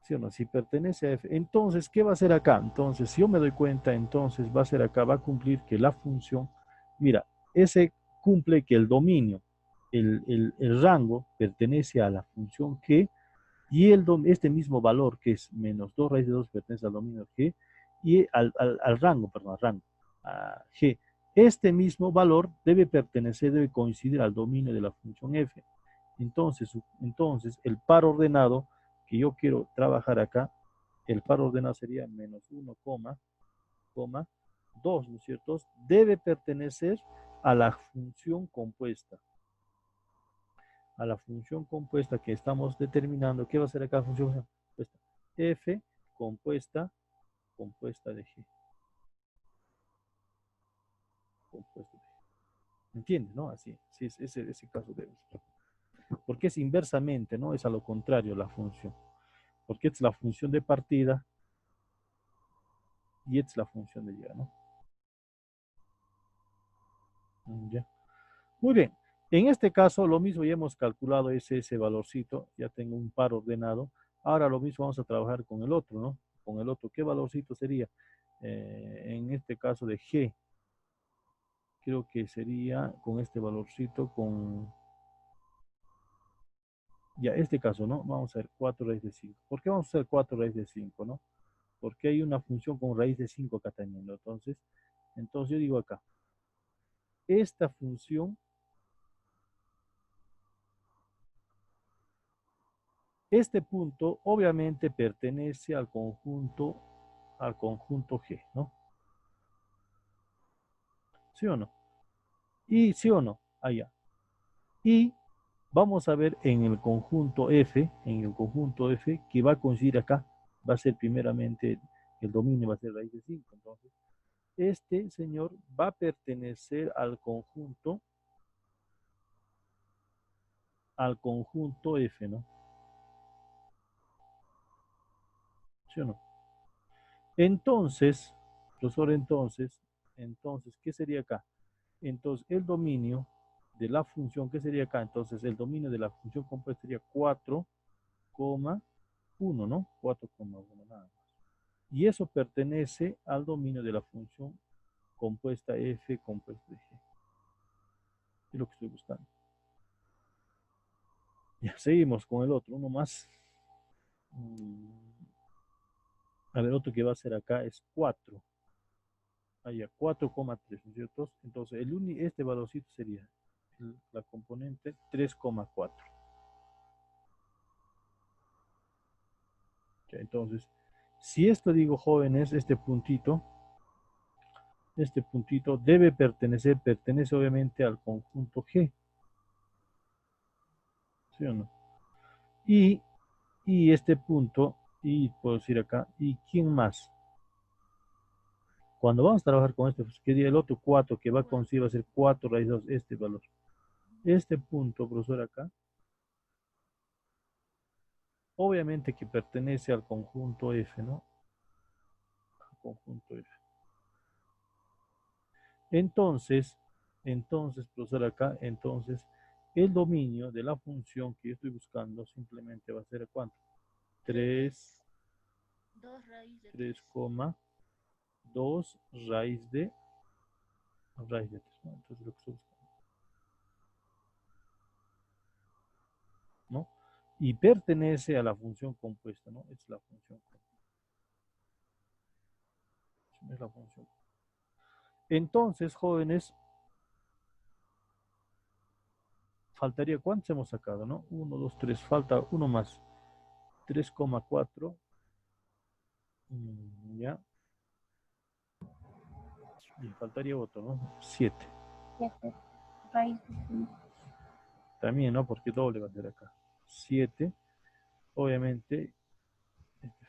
¿Sí o no? Si pertenece a F, entonces, ¿qué va a hacer acá? Entonces, si yo me doy cuenta, entonces va a ser acá, va a cumplir que la función, mira, ese cumple que el dominio, el rango pertenece a la función G, y este mismo valor que es menos 2 raíz de 2 pertenece al dominio G, y al rango, perdón, al rango, a G. Este mismo valor debe coincidir al dominio de la función F. Entonces, el par ordenado que yo quiero trabajar acá, el par ordenado sería menos 1, coma, 2, ¿no es cierto? Debe pertenecer a la función compuesta. A la función compuesta que estamos determinando. ¿Qué va a ser acá la función compuesta? F compuesta de G. Compuesta de G. ¿Entiendes, no? Así, sí, ese caso debe ser. Porque es inversamente, ¿no? Es a lo contrario la función. Porque es la función de partida y es la función de llegada, ¿no? Ya. Muy bien. En este caso, lo mismo ya hemos calculado ese valorcito. Ya tengo un par ordenado. Ahora lo mismo vamos a trabajar con el otro, ¿no? Con el otro. ¿Qué valorcito sería? En este caso de G. Creo que sería con este valorcito, ya, este caso, ¿no? Vamos a ver 4 raíz de 5. ¿Por qué vamos a hacer 4 raíz de 5, no? Porque hay una función con raíz de 5 acá teniendo. Entonces yo digo acá, esta función, este punto obviamente pertenece al conjunto G, ¿no? ¿Sí o no? Y sí o no, allá. Y vamos a ver en el conjunto F, que va a coincidir acá, va a ser primeramente, el dominio va a ser raíz de 5. Entonces, este señor va a pertenecer al conjunto F, ¿no? ¿Sí o no? Entonces, profesor, ¿qué sería acá? Entonces, el dominio de la función, ¿qué sería acá? Entonces, el dominio de la función compuesta sería 4,1, ¿no? 4,1, nada más. Y eso pertenece al dominio de la función compuesta F compuesta de G. Es lo que estoy buscando. Ya, seguimos con el otro, uno más. A ver, otro que va a ser acá es 4. Allá, 4,3, ¿no es cierto? Entonces, este valorcito sería la componente 3,4. Entonces, si esto digo, jóvenes, este puntito debe pertenece obviamente al conjunto G. ¿Sí o no? Y este punto, y puedo decir acá, ¿y quién más? Cuando vamos a trabajar con este, pues, ¿qué día el otro 4 que va con sí va a ser 4 raíz 2, este valor? Este punto, profesor, acá, obviamente que pertenece al conjunto F, ¿no? Al conjunto F. Entonces, profesor, acá, entonces, el dominio de la función que yo estoy buscando simplemente va a ser ¿cuánto? 3, 3,2 raíz de 3, ¿no? Entonces, lo que estoy buscando, ¿no? Y pertenece a la función compuesta, ¿no? Es la función compuesta. Es la función. Entonces, jóvenes, faltaría, ¿cuántos hemos sacado, no? 1, 2, 3, falta uno más. 3,4. Ya. Y faltaría otro, ¿no? 7. 7 raíz de 5. También, ¿no? Porque doble va a ser acá. 7. Obviamente,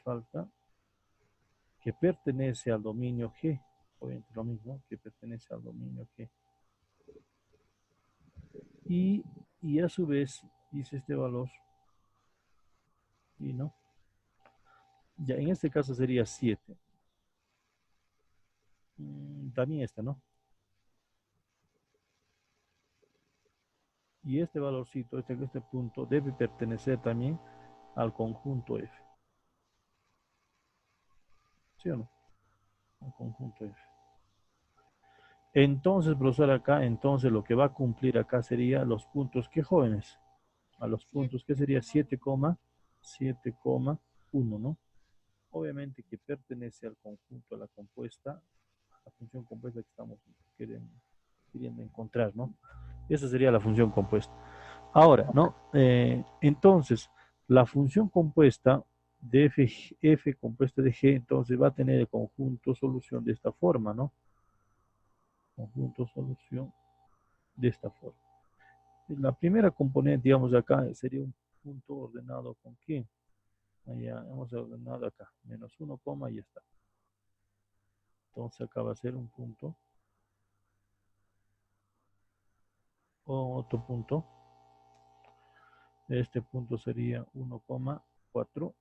falta que pertenece al dominio G. Obviamente lo mismo, que pertenece al dominio G. Y a su vez, dice este valor. Y no. Ya, en este caso sería 7. También este, ¿no? Y este valorcito, este punto, debe pertenecer también al conjunto F. ¿Sí o no? Al conjunto F. Entonces, profesor, acá, entonces lo que va a cumplir acá sería los puntos, ¿qué jóvenes? A los puntos, ¿qué sería? 7,1, ¿no? Obviamente que pertenece al conjunto, a la compuesta, a la función compuesta que estamos queriendo encontrar, ¿no? Esa sería la función compuesta. Ahora, ¿no? Entonces, la función compuesta de f compuesta de g, entonces va a tener el conjunto solución de esta forma, ¿no? Conjunto solución de esta forma. La primera componente, digamos, acá sería un punto ordenado con qué. Allá hemos ordenado acá, menos 1, coma, y ya está. Entonces acá va a ser un punto. O otro punto. Este punto sería 1,4.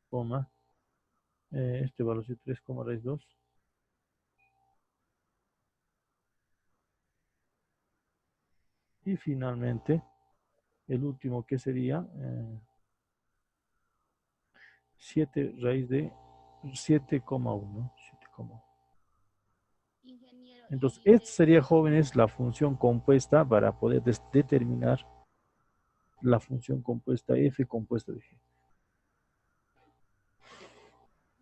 Coma. Este valor es 3, raíz 2. Y finalmente, el último que sería 7 raíz de 7,1. Entonces, esta sería, jóvenes, la función compuesta para poder determinar la función compuesta f compuesta de g.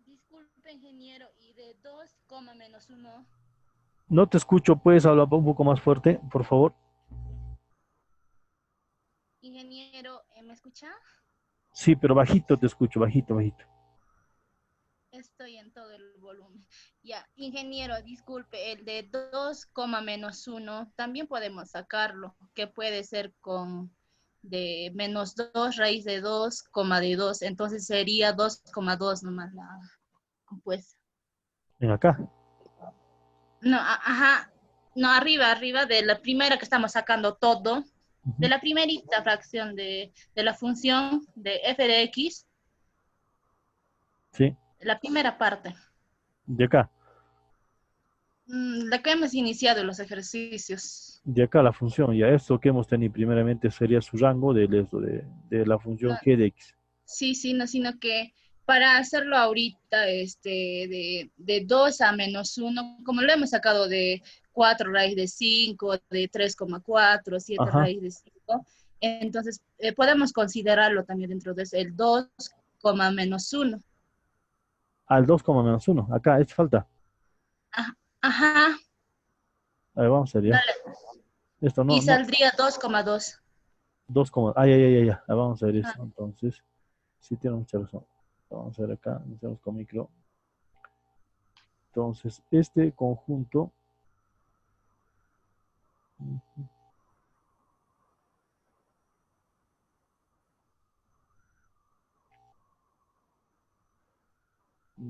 Disculpe, ingeniero, y de 2, menos 1. No te escucho, ¿puedes hablar un poco más fuerte, por favor? Ingeniero, ¿me escucha? Sí, pero bajito te escucho, bajito, bajito. Estoy en todo el volumen. Ya, ingeniero, disculpe, el de 2, menos 1, también podemos sacarlo, que puede ser con de menos 2 raíz de 2, de 2, entonces sería 2,2 nomás la compuesta. Ven acá. No, ajá, no, arriba de la primera que estamos sacando todo, de la primerita fracción de la función de f de x. Sí. La primera parte. De acá. La que hemos iniciado los ejercicios. De acá la función, ya esto que hemos tenido primeramente sería su rango de la No, función g de x. sí, sí, no, sino que para hacerlo ahorita, de 2 a -1, como lo hemos sacado de 4 raíz de 5, de 3,4, 7 Ajá, raíz de 5, entonces podemos considerarlo también dentro de ese, el 2, -1. al 2, menos 1. Acá, esto falta. Ajá, ajá, A ver, vamos a ver ya. dale. Esto no, Y no, saldría 2,2. 2, ay, ay, ay, ay, ya. Vamos a ver eso. Entonces, sí tiene mucha razón. Vamos a ver acá, iniciamos con micro. Entonces, este conjunto,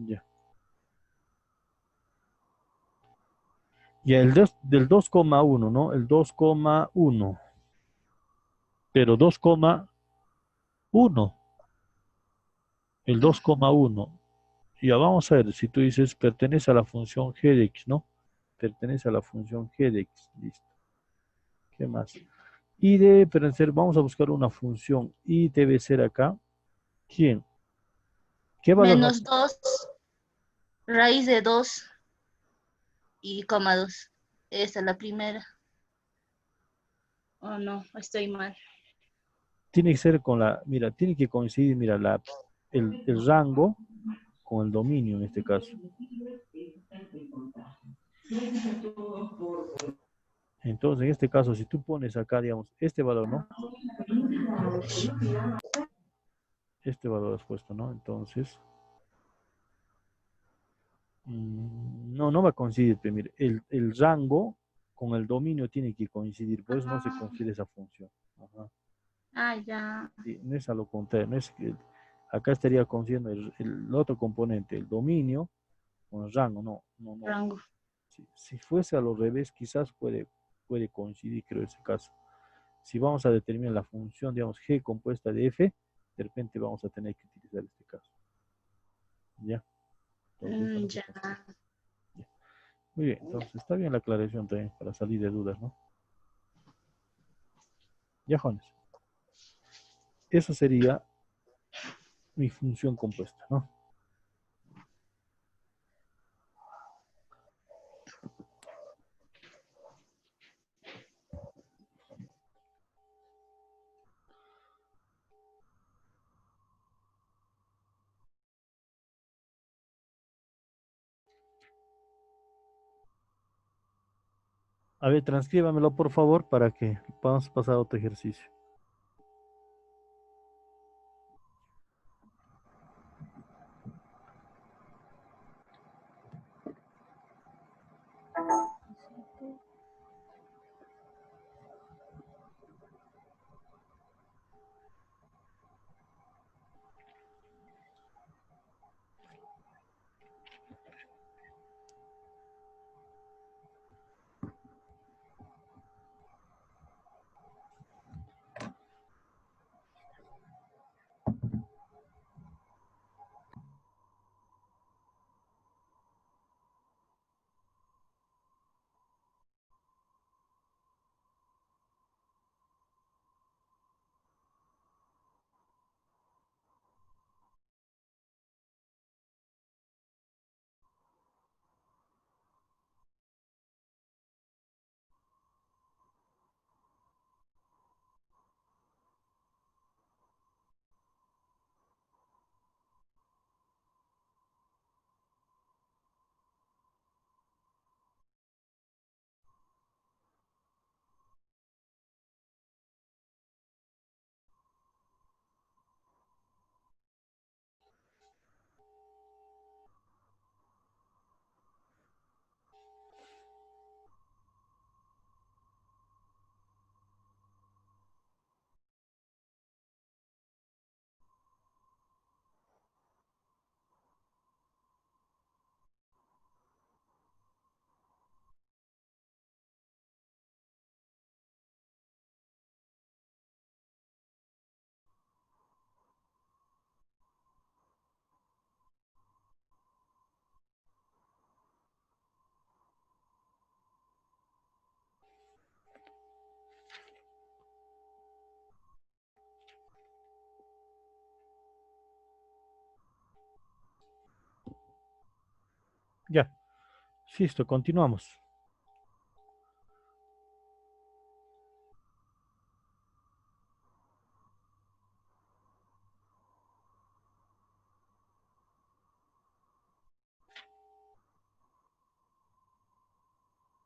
ya. Y el del 2,1, ¿no? El 2,1. Pero 2,1. El 2,1. Ya vamos a ver, si tú dices pertenece a la función g de x, ¿no? Pertenece a la función g de x. Listo. ¿Qué más? Y debe pertenecer, vamos a buscar una función. Y debe ser acá. ¿Quién? ¿Qué valor nos... -2, raíz de 2 y coma 2. Esa es la primera. Oh, no, estoy mal. Tiene que ser con la... Mira, tiene que coincidir, mira, el rango con el dominio en este caso. Entonces, en este caso, si tú pones acá, digamos, este valor, ¿no? Este valor has puesto, ¿no? Entonces, no, no va a coincidir. Pero mire, el rango con el dominio tiene que coincidir, por eso no se considera esa función. Ajá. Ah, ya. Sí, no es a lo contrario, no es que acá estaría coincidiendo el otro componente, el dominio, con el rango, no, no, no. Rango. Si fuese a lo revés, quizás puede coincidir, creo, ese caso. Si vamos a determinar la función, digamos, g compuesta de f, de repente vamos a tener que utilizar este caso. ¿Ya? Entonces, Ya. ya. Muy bien, entonces está bien la aclaración también para salir de dudas, ¿no? Ya, Jones. Eso sería mi función compuesta, ¿no? A ver, transcríbamelo por favor para que podamos pasar a otro ejercicio. Listo, continuamos.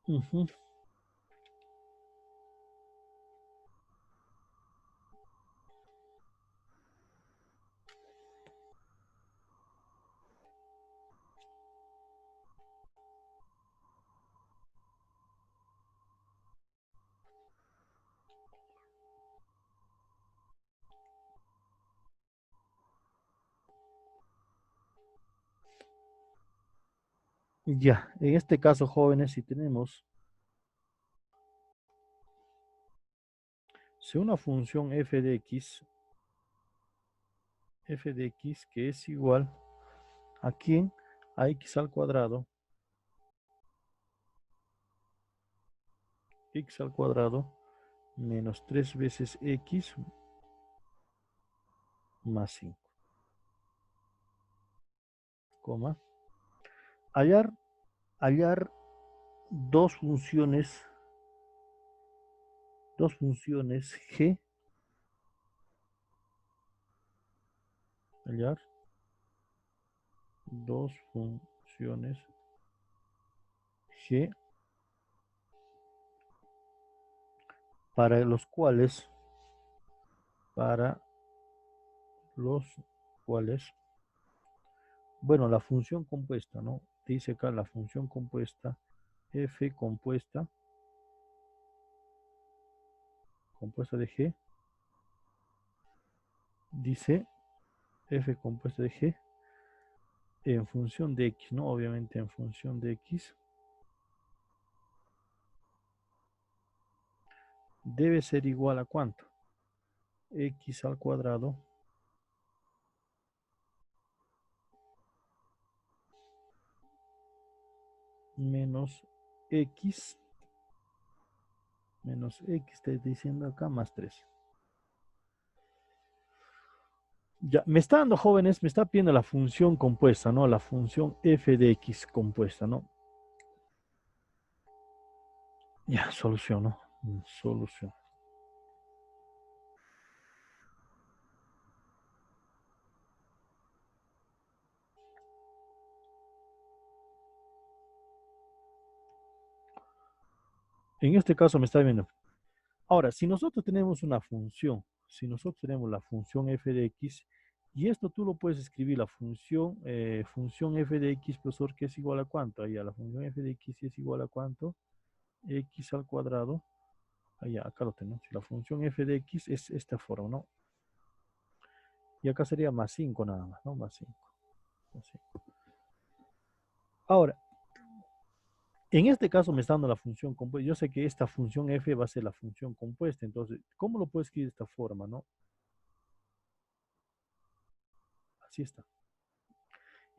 Ujú. Ya, en este caso, jóvenes, si tenemos si una función f de x que es igual a quién, a x al cuadrado menos 3 veces x más 5, coma, hallar dos funciones g, hallar dos funciones g para los cuales bueno, la función compuesta, ¿no? Dice acá la función compuesta f compuesta de g, dice f compuesta de g en función de x, ¿no? Obviamente en función de x debe ser igual a ¿cuánto? X al cuadrado menos x, estoy diciendo acá, más 3. Ya, me está dando, jóvenes, me está pidiendo la función compuesta, ¿no? La función f de x compuesta, ¿no? Ya, soluciono. Solución. En este caso me está viendo. Ahora, si nosotros tenemos una función, si nosotros tenemos la función f de x, y esto tú lo puedes escribir, la función f de x, profesor, que es igual a ¿cuánto? Allá, la función f de x es igual a ¿cuánto? X al cuadrado. Allá, acá lo tenemos. La función f de x es esta forma, ¿no? Y acá sería más 5 nada más, ¿no? Más 5. Ahora, en este caso me está dando la función compuesta. Yo sé que esta función f va a ser la función compuesta. Entonces, ¿cómo lo puedo escribir de esta forma, no? Así está.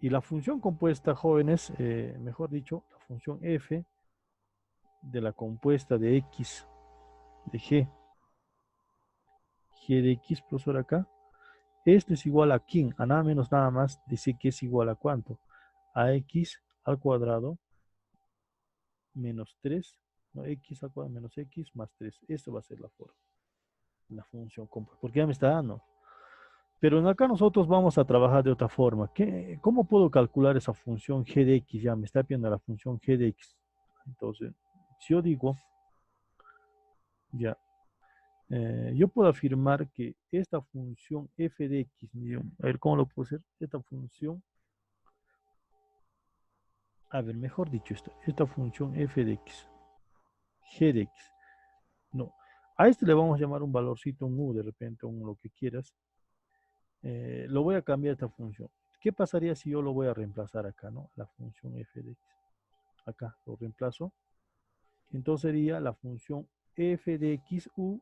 Y la función compuesta, jóvenes, mejor dicho, la función f de la compuesta de x, de g de x, profesor, acá, esto es igual a quién, a nada menos nada más, dice que es igual a ¿cuánto? A x al cuadrado menos 3, no, x al cuadrado menos x más 3. Esto va a ser la forma, la función compuesta, porque ya me está dando. Pero acá nosotros vamos a trabajar de otra forma. ¿Cómo puedo calcular esa función g de x? Ya me está pidiendo la función g de x. Entonces, si yo digo, ya, yo puedo afirmar que esta función f de x, a ver, ¿cómo lo puedo hacer? Esta función, a ver, mejor dicho esto, esta función f de x, g de x, no, a este le vamos a llamar un valorcito, un u, de repente, un lo que quieras. Lo voy a cambiar esta función. ¿Qué pasaría si yo lo voy a reemplazar acá, no? La función f de x. Acá lo reemplazo. Entonces sería la función f de x u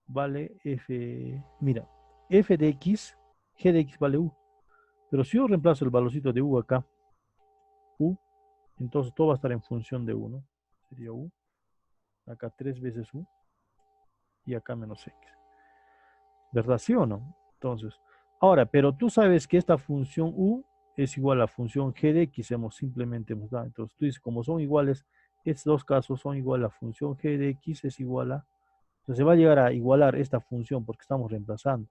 vale f. Mira, f de x, g de x vale u. Pero si yo reemplazo el valorcito de u acá, u, entonces todo va a estar en función de u, ¿no? Sería u. Acá 3 veces u. Y acá menos x. ¿Verdad? ¿Sí o no? Entonces, ahora, pero tú sabes que esta función u es igual a la función g de x, simplemente hemos dado. Entonces tú dices, como son iguales, estos dos casos son igual a la función g de x es igual a, entonces se va a llegar a igualar esta función porque estamos reemplazando.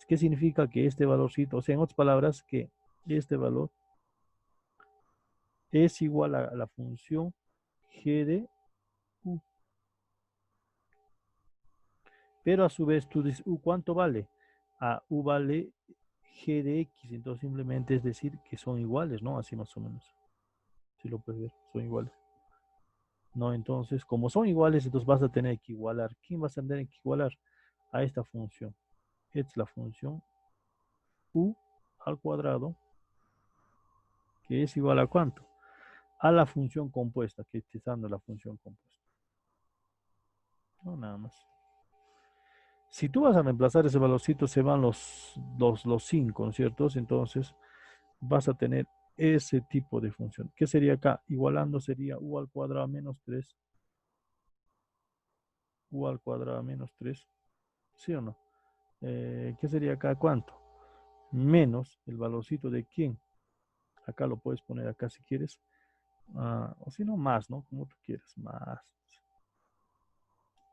¿Qué significa? Que este valorcito, o sea, en otras palabras, que este valor es igual a la función g de u. Pero a su vez tú dices, ¿cuánto vale? U vale g de x, entonces simplemente es decir que son iguales, ¿no? Así más o menos. Si lo puedes ver, son iguales. ¿No? Entonces, como son iguales, entonces vas a tener que igualar. ¿Quién vas a tener que igualar? A esta función. Esta es la función u al cuadrado, que es igual a ¿cuánto? A la función compuesta, que te está dando la función compuesta. No, nada más. Si tú vas a reemplazar ese valorcito, se van los 5, ¿no es cierto? Entonces, vas a tener ese tipo de función. ¿Qué sería acá? Igualando sería u al cuadrado menos 3. U al cuadrado menos 3. ¿Sí o no? ¿Qué sería acá? ¿Cuánto? Menos el valorcito de quién. Acá lo puedes poner acá si quieres. O si no, más, ¿no? Como tú quieras.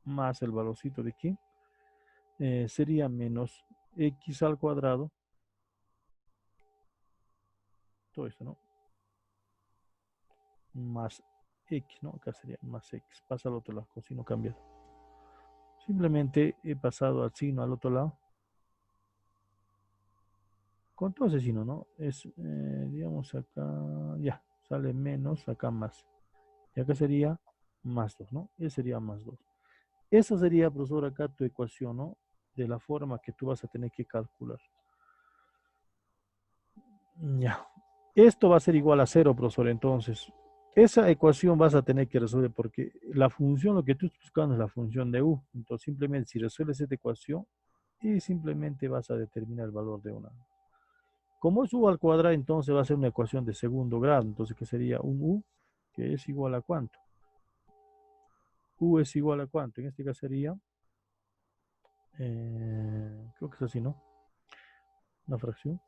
Más el valorcito de quién. Sería menos x al cuadrado. Todo eso, ¿no? Más x, ¿no? Acá sería más x. Pasa al otro lado, cosino cambiado. Simplemente he pasado al signo al otro lado. Con todo ese signo, ¿no? Es, digamos, acá, ya, sale menos, acá más. Y acá sería más 2, ¿no? Ese sería más 2. Esa sería, profesor, acá tu ecuación, ¿no? De la forma que tú vas a tener que calcular. Ya. Esto va a ser igual a 0, profesor. Entonces, esa ecuación vas a tener que resolver porque la función, lo que tú estás buscando es la función de u. Entonces, simplemente si resuelves esta ecuación y simplemente vas a determinar el valor de una. Como es u al cuadrado, entonces va a ser una ecuación de segundo grado. Entonces, ¿qué sería un u? Que es igual a ¿cuánto? U es igual a ¿cuánto? En este caso sería, creo que es así, ¿no? Una fracción.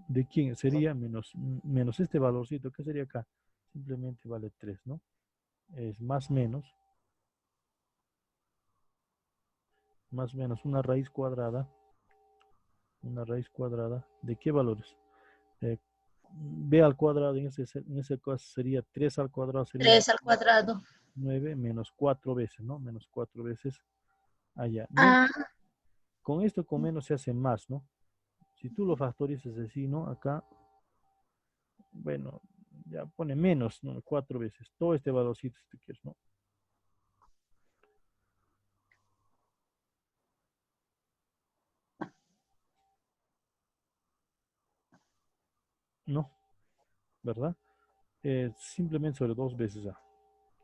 ¿De quién? Sería menos este valorcito. ¿Qué sería acá? Simplemente vale 3, ¿no? Es más menos una raíz cuadrada. Una raíz cuadrada. ¿De qué valores? B al cuadrado, en ese caso sería 3 al cuadrado, sería 3 al cuadrado. 9 menos 4 veces, ¿no? Menos 4 veces allá. Ah, Con esto con menos se hace más, ¿no? Si tú lo factorizas así, ¿no? Acá, bueno, ya pone menos, ¿no? 4 veces. Todo este valorcito, si tú quieres, ¿no? No, ¿verdad? Simplemente sobre 2 veces A.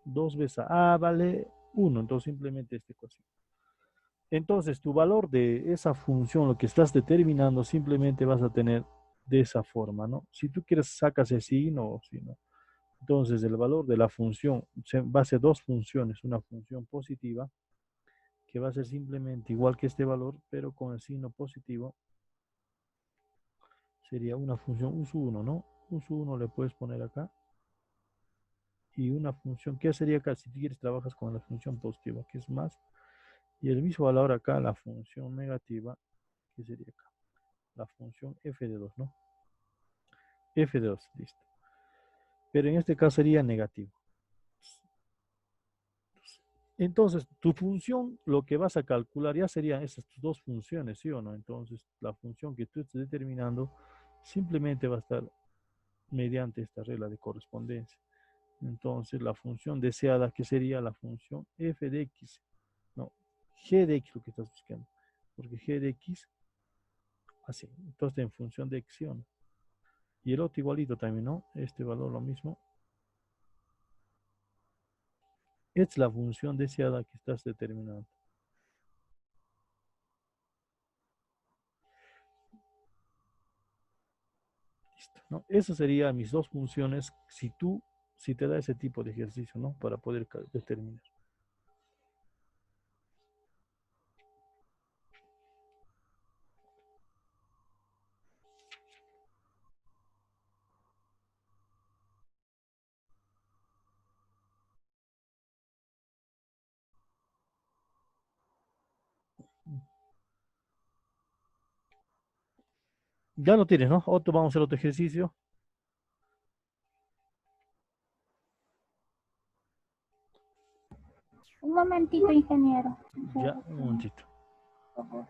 2 veces A. Vale 1, entonces simplemente esta ecuación. Entonces, tu valor de esa función, lo que estás determinando, simplemente vas a tener de esa forma, ¿no? Si tú quieres, sacas el signo o si no. Entonces, el valor de la función va a ser dos funciones. Una función positiva, que va a ser simplemente igual que este valor, pero con el signo positivo. Sería una función uso 1, ¿no? Uso 1 le puedes poner acá. Y una función, ¿qué sería acá? Si tú quieres, trabajas con la función positiva, que es más. Y el mismo valor acá, la función negativa, que sería acá. La función f de 2, ¿no? F de 2, listo. Pero en este caso sería negativo. Entonces, tu función, lo que vas a calcular ya serían esas dos funciones, ¿sí o no? Entonces, la función que tú estés determinando simplemente va a estar mediante esta regla de correspondencia. Entonces, la función deseada, que sería la función f de x, no, g de x lo que estás buscando, porque g de x, así, entonces en función de x, ¿sí o no? Y el otro igualito también, ¿no? Este valor lo mismo. Es la función deseada que estás determinando. Listo, ¿no? Esas serían mis dos funciones si te da ese tipo de ejercicio, ¿no? Para poder determinar. Ya lo tienes, ¿no? Otro, vamos a hacer otro ejercicio. Un momentito, ingeniero. Ya, un momentito. Por favor.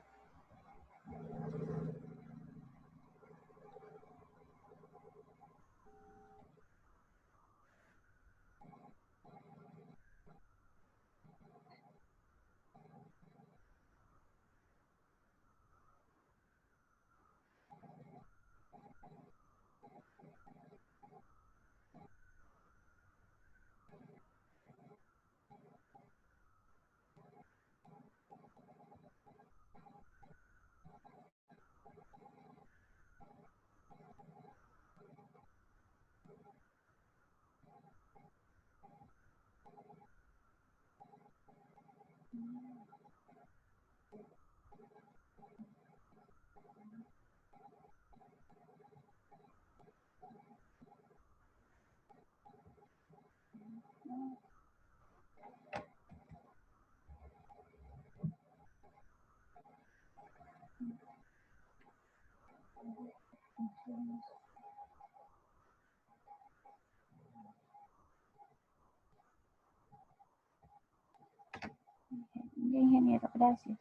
Ya, ingeniero, gracias.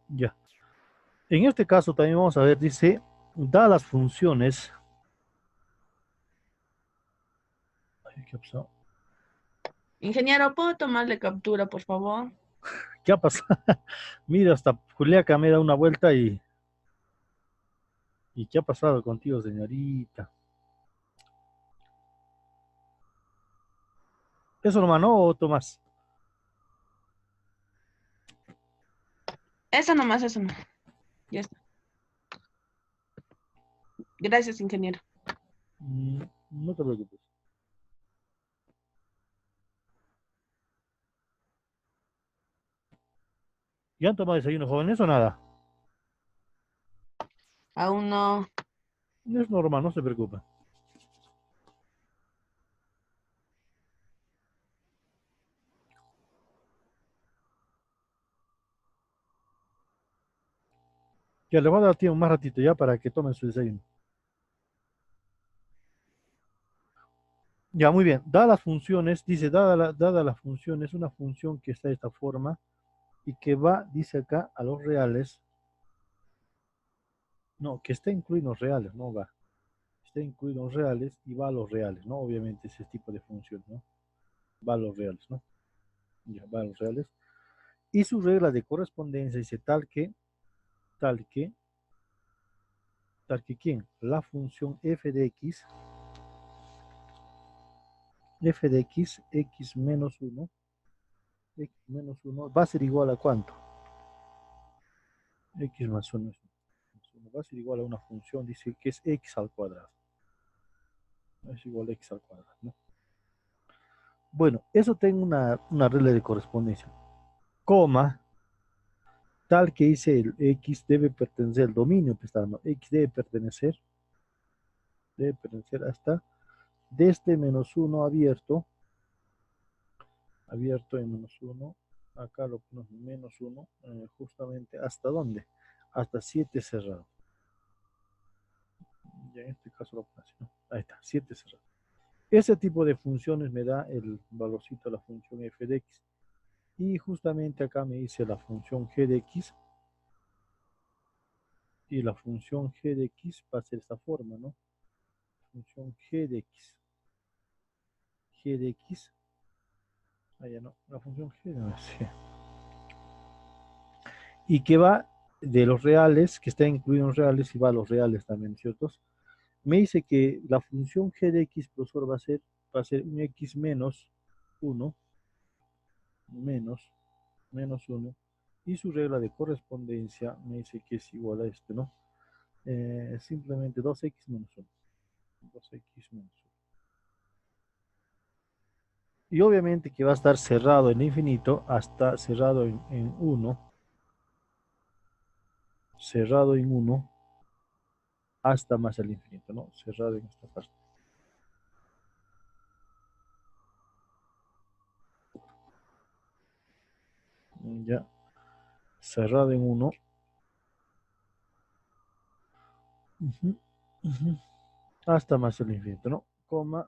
Ya. En este caso también vamos a ver, dice, da las funciones. Ay, ¿qué ha pasado? Ingeniero, ¿puedo tomarle captura, por favor? ¿Qué ha pasado? Mira, hasta Juliaca me da una vuelta y ¿qué ha pasado contigo, señorita? ¿Eso nomás no o Tomás? Eso nomás, eso no. Ya está. Gracias, ingeniero. No te preocupes. ¿Ya han tomado desayuno, jóvenes, o nada? Aún no. Es normal, no se preocupen. Ya le voy a dar tiempo más ratito ya para que tomen su desayuno. Ya, muy bien. Dadas las funciones, dice, dada la función, es una función que está de esta forma y que va, dice acá, a los reales. No, que está incluido en los reales, no va. Está incluido en los reales y va a los reales, ¿no? Obviamente ese tipo de función, ¿no? Va a los reales, ¿no? Ya, va a los reales. Y su regla de correspondencia dice tal que, ¿quién? La función f de x, x menos 1, va a ser igual a ¿cuánto? X más 1 va a ser igual a una función, dice que es x al cuadrado. Es igual a x al cuadrado, ¿no? Bueno, eso tengo una regla de correspondencia. Coma, tal que dice el x debe pertenecer al dominio que está dando. X debe pertenecer hasta de este menos 1 abierto en menos 1. Acá lo ponemos menos 1, justamente hasta dónde? Hasta 7 cerrado. Ya en este caso lo pongo así, ¿no? Ahí está, 7 cerrado. Ese tipo de funciones me da el valorcito de la función f de x. Y justamente acá me dice la función g de x. Y la función g de x va a ser esta forma, ¿no? Función g de x. G de x. Allá no, la función g de x. Y que va de los reales, que está incluido en reales y va a los reales también, ¿cierto? Me dice que la función g de x, profesor, va a ser un x menos 1, menos 1, y su regla de correspondencia me dice que es igual a este, ¿no? Simplemente 2x menos 1. 2x menos 1. Y obviamente que va a estar cerrado en infinito hasta cerrado en 1, cerrado en 1 hasta más el infinito, ¿no? Cerrado en esta parte. Ya, cerrado en 1. Hasta más el infinito, ¿no? Coma,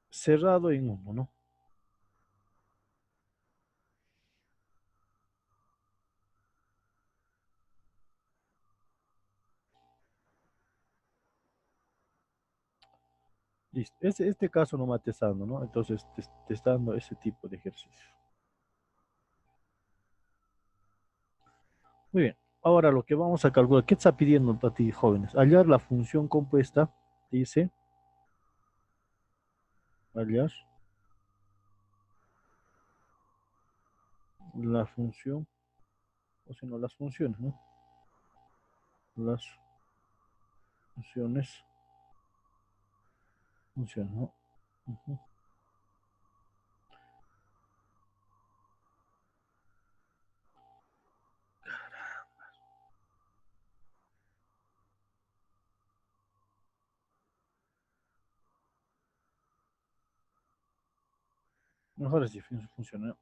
cerrado en 1, ¿no? Listo. Este caso no te está dando, ¿no? Entonces te está dando ese tipo de ejercicio. Muy bien. Ahora lo que vamos a calcular, ¿qué está pidiendo a ti, jóvenes? Hallar la función compuesta, dice, hallar la función, o si no, las funciones, ¿no? Las funciones, ¿no? Mejor así funciona, ¿no?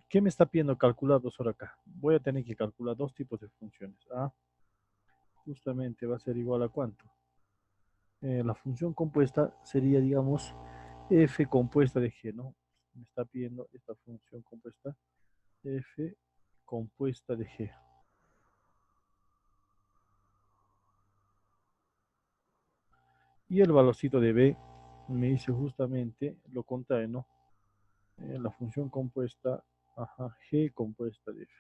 ¿Qué me está pidiendo calcular, profesor, acá? Voy a tener que calcular dos tipos de funciones. A justamente va a ser igual a ¿cuánto? La función compuesta sería, digamos, f compuesta de g, ¿no? Me está pidiendo esta función compuesta f compuesta de G. Y el valorcito de B me dice justamente lo contrario, ¿no? La función compuesta, ajá, G compuesta de F.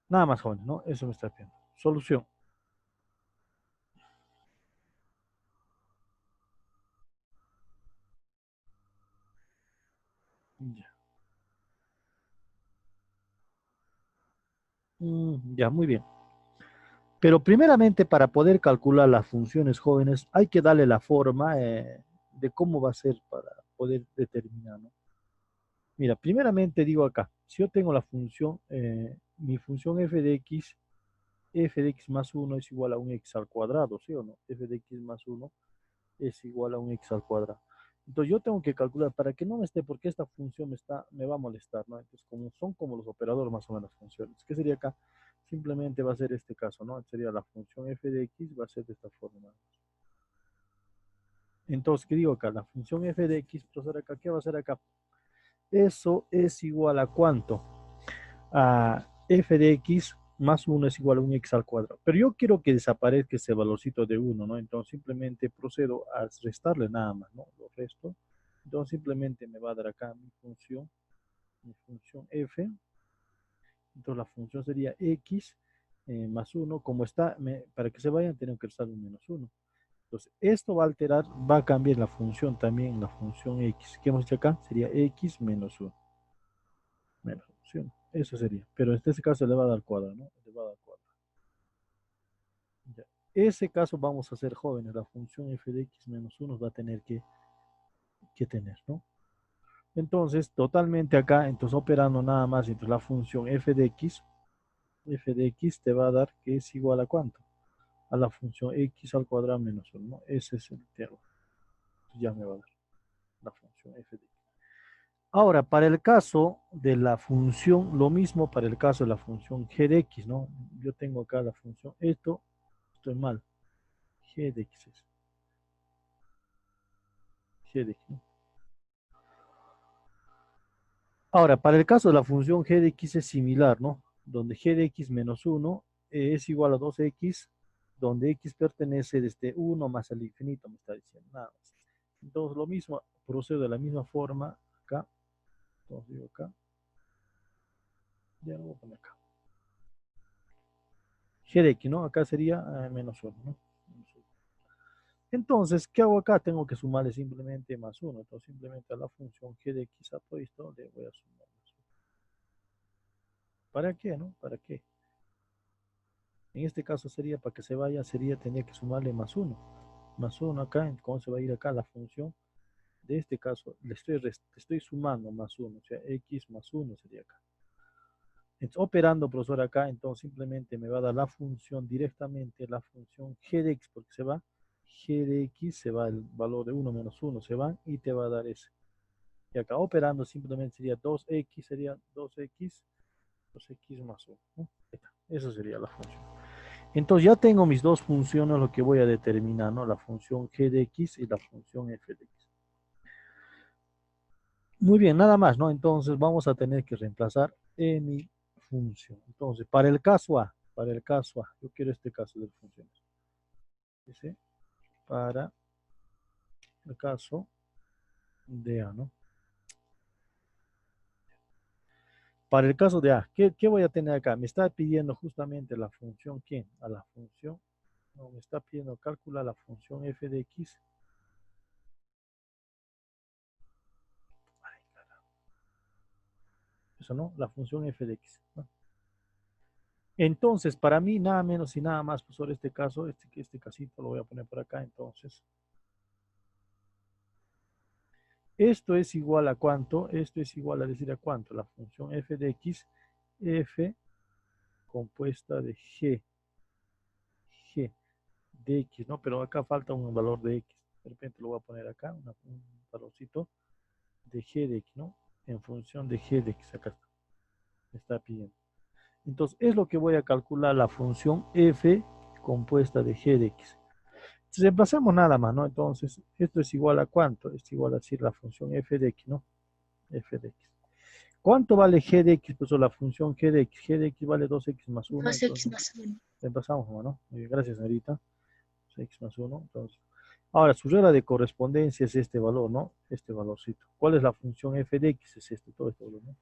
Nada más, jóvenes, ¿no? Eso me está pidiendo. Solución. Ya. Ya, muy bien. Pero primeramente, para poder calcular las funciones jóvenes, hay que darle la forma de cómo va a ser para poder determinar, ¿no? Mira, primeramente digo acá, si yo tengo la función, mi función f de x más 1 es igual a un x al cuadrado, ¿sí o no? F de x más 1 es igual a un x al cuadrado. Entonces yo tengo que calcular para que no me esté, porque esta función me va a molestar, ¿no? Entonces como son como los operadores más o menos las funciones. ¿Qué sería acá? Simplemente va a ser este caso, ¿no? Sería la función f de x va a ser de esta forma. Entonces, ¿qué digo acá? La función f de x, profesor, acá, ¿qué va a ser acá? Eso es igual a ¿cuánto? A f de x más 1 es igual a un x al cuadrado. Pero yo quiero que desaparezca ese valorcito de 1, ¿no? Entonces simplemente procedo a restarle nada más, ¿no? Lo resto. Entonces simplemente me va a dar acá mi función f. Entonces la función sería x más 1. Como está, para que se vayan, tengo que restar un menos 1. Entonces esto va a alterar, va a cambiar la función también, la función x. ¿Qué hemos hecho acá? Sería x menos 1. Menos 1. Eso sería. Pero en este caso le va a dar cuadrado, ¿no? Le va a dar cuadrado. Ya. Ese caso vamos a hacer jóvenes. La función f de x menos 1 va a tener que tener, ¿no? Entonces, totalmente acá, entonces operando nada más entre la función f de x te va a dar que es igual a ¿cuánto? A la función x al cuadrado menos 1, ¿no? Ese es el tema. Entonces ya me va a dar la función f de x. Ahora, para el caso de la función, lo mismo para el caso de la función g de x, ¿no? Yo tengo acá la función, estoy mal, g de x es, g de x, ¿no? Ahora, para el caso de la función g de x es similar, ¿no? Donde g de x menos 1 es igual a 2x, donde x pertenece desde 1 más al infinito, me está diciendo, nada más. Entonces, lo mismo, procedo de la misma forma acá. Entonces, digo acá, ya lo voy a poner acá. G de x, ¿no? Acá sería menos 1, ¿no? Entonces, ¿qué hago acá? Tengo que sumarle simplemente más 1. Entonces, simplemente a la función g de x apuesto le voy a sumar más 1. ¿Para qué, no? ¿Para qué? En este caso sería, para que se vaya, tenía que sumarle más 1. Más 1 acá, ¿cómo se va a ir acá? La función de este caso, le estoy sumando más 1, o sea, x más 1 sería acá. Entonces, operando, profesor, acá, entonces simplemente me va a dar la función directamente, la función g de x, porque se va, g de x se va el valor de 1 menos 1, se va y te va a dar ese. Y acá operando simplemente sería 2x, sería 2x más 1, ¿no? Eso sería la función. Entonces ya tengo mis dos funciones, lo que voy a determinar, ¿no? La función g de x y la función f de x. Muy bien, nada más, ¿no? Entonces vamos a tener que reemplazar en mi función. Entonces, para el caso A, yo quiero este caso de funciones. Dice, para el caso de A, ¿no? Para el caso de A, ¿qué voy a tener acá? Me está pidiendo justamente la función, ¿quién? A la función, no, me está pidiendo calcular la función f de x. Eso, ¿no? La función f de x, ¿no? Entonces, para mí, nada menos y nada más, pues sobre este caso, este casito lo voy a poner por acá, entonces. Esto es igual a ¿cuánto? Esto es igual a decir a ¿cuánto? La función f de x, f compuesta de g de x, ¿no? Pero acá falta un valor de x. De repente lo voy a poner acá, un valorcito de g de x, ¿no? En función de g de x, acá está. Me está pidiendo. Entonces, es lo que voy a calcular la función f compuesta de g de x. reemplazamos nada más, ¿no? Entonces, esto es igual a ¿cuánto? Es igual a decir la función f de x, ¿no? F de x. ¿Cuánto vale g de x? Pues la función g de x. G de x vale 2x más 1. 2x más 1. Reemplazamos, ¿no? Muy bien, gracias, señorita. 2x más 1. Entonces, ahora, su regla de correspondencia es este valor, ¿no? Este valorcito. ¿Cuál es la función f de x? Es este, todo este valor, ¿no?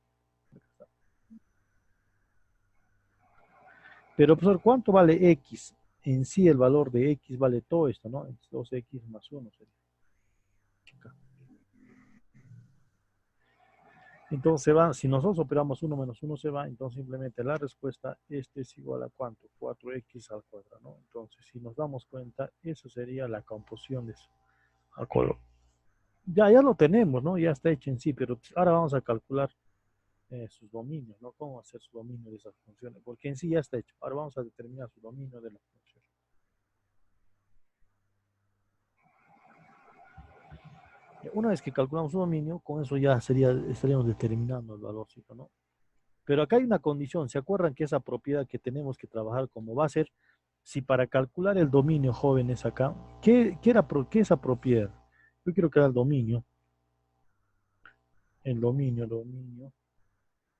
Pero, profesor, ¿cuánto vale x? En sí, el valor de x vale todo esto, ¿no? Es 2x más 1 sería. Entonces se va, si nosotros operamos 1 menos 1 se va, entonces simplemente la respuesta, este es igual a ¿cuánto? 4x al cuadrado, ¿no? Entonces, si nos damos cuenta, eso sería la composición de eso. Ya lo tenemos, ¿no? Ya está hecho en sí, pero ahora vamos a calcular sus dominios, ¿no? ¿Cómo hacer su dominio de esas funciones? Porque en sí ya está hecho. Ahora vamos a determinar su dominio de la función. Una vez que calculamos su dominio, con eso ya estaríamos determinando el valorcito, ¿no? Pero acá hay una condición. ¿Se acuerdan que esa propiedad que tenemos que trabajar como va a ser? Si para calcular el dominio, jóvenes, acá, ¿qué es esa propiedad? Yo quiero que era el dominio. El dominio.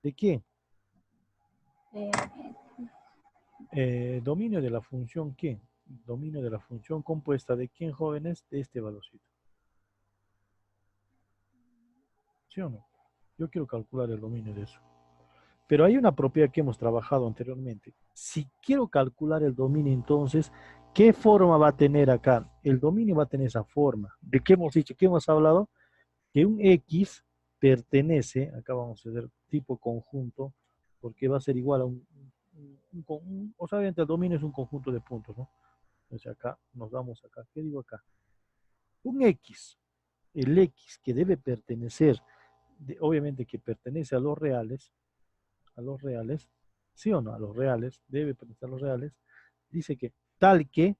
¿De qué? Dominio de la función ¿qué? Dominio de la función compuesta de quién, jóvenes, de este valorcito. ¿Sí o no? Yo quiero calcular el dominio de eso. Pero hay una propiedad que hemos trabajado anteriormente. Si quiero calcular el dominio, entonces, ¿qué forma va a tener acá? El dominio va a tener esa forma. ¿De qué hemos dicho? ¿Qué hemos hablado? Que un X pertenece, acá vamos a hacer tipo conjunto, porque va a ser igual a o sea, obviamente el dominio es un conjunto de puntos, ¿no? Entonces acá, nos vamos acá. ¿Qué digo acá? Un X, el X que debe pertenecer, obviamente que pertenece a los reales, ¿sí o no? A los reales, debe pertenecer a los reales, dice que tal que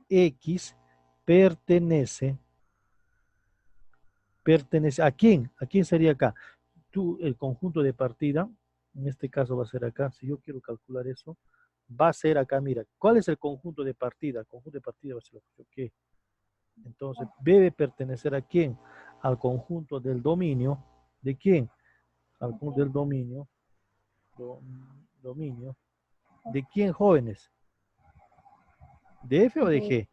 X pertenece ¿a quién? ¿A quién sería acá? El conjunto de partida, en este caso va a ser acá, si yo quiero calcular eso, va a ser acá, mira, ¿cuál es el conjunto de partida? El conjunto de partida va a ser la función ¿qué? Entonces, debe pertenecer ¿a quién? Al conjunto del dominio, ¿de quién? Al conjunto del dominio, ¿de quién, jóvenes? ¿De F o de G?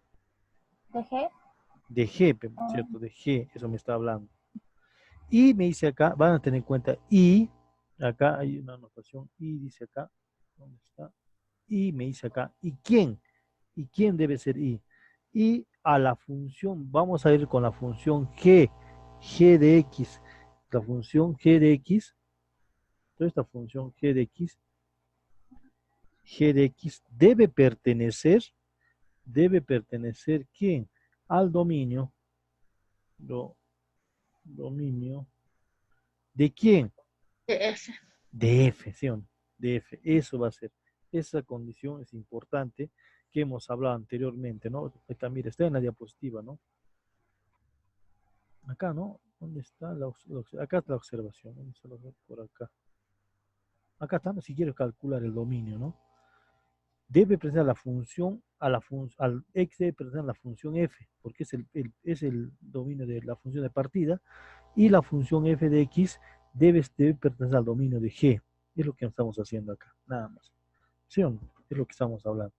¿De G? De G, ¿cierto? De G, eso me está hablando. Y me dice acá, van a tener en cuenta, y, acá hay una anotación, y dice acá, ¿dónde está? Y me dice acá, ¿y quién? ¿Y quién debe ser I? Y a la función, vamos a ir con la función G de X. La función G de X, toda esta función G de X debe pertenecer, ¿quién? Al dominio, dominio, ¿de quién? De F. De F, ¿sí o no? De F, eso va a ser. Esa condición es importante que hemos hablado anteriormente, ¿no? Acá, mira, está en la diapositiva, ¿no? Acá, ¿no? ¿Dónde está acá está la observación? ¿Dónde está por acá? Acá está, si quiero calcular el dominio, ¿no? Debe presentar la función, al X debe presentar la función F, porque es el dominio de la función de partida, y la función F de X debe pertenecer al dominio de G. Es lo que estamos haciendo acá, nada más. ¿Sí o no? Es lo que estamos hablando.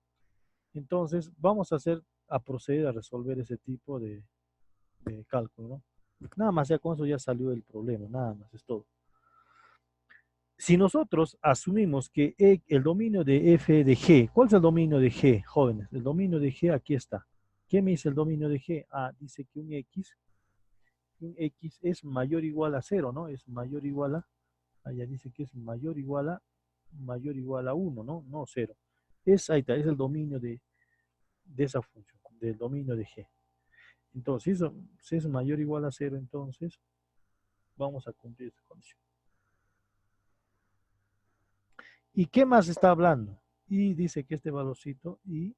Entonces, vamos a proceder a resolver ese tipo de cálculo, ¿no? Nada más, ya con eso ya salió el problema, nada más, es todo. Si nosotros asumimos que el dominio de f de g, ¿cuál es el dominio de g, jóvenes? El dominio de g aquí está. ¿Qué me dice el dominio de g? Ah, dice que un x es mayor o igual a 0, ¿no? Es mayor o igual a, allá dice que es mayor o igual a 1, ¿no? No 0. Ahí está, es el dominio de esa función, del dominio de g. Entonces, si es mayor o igual a 0, entonces vamos a cumplir esta condición. ¿Y qué más está hablando? Y dice que este valorcito y...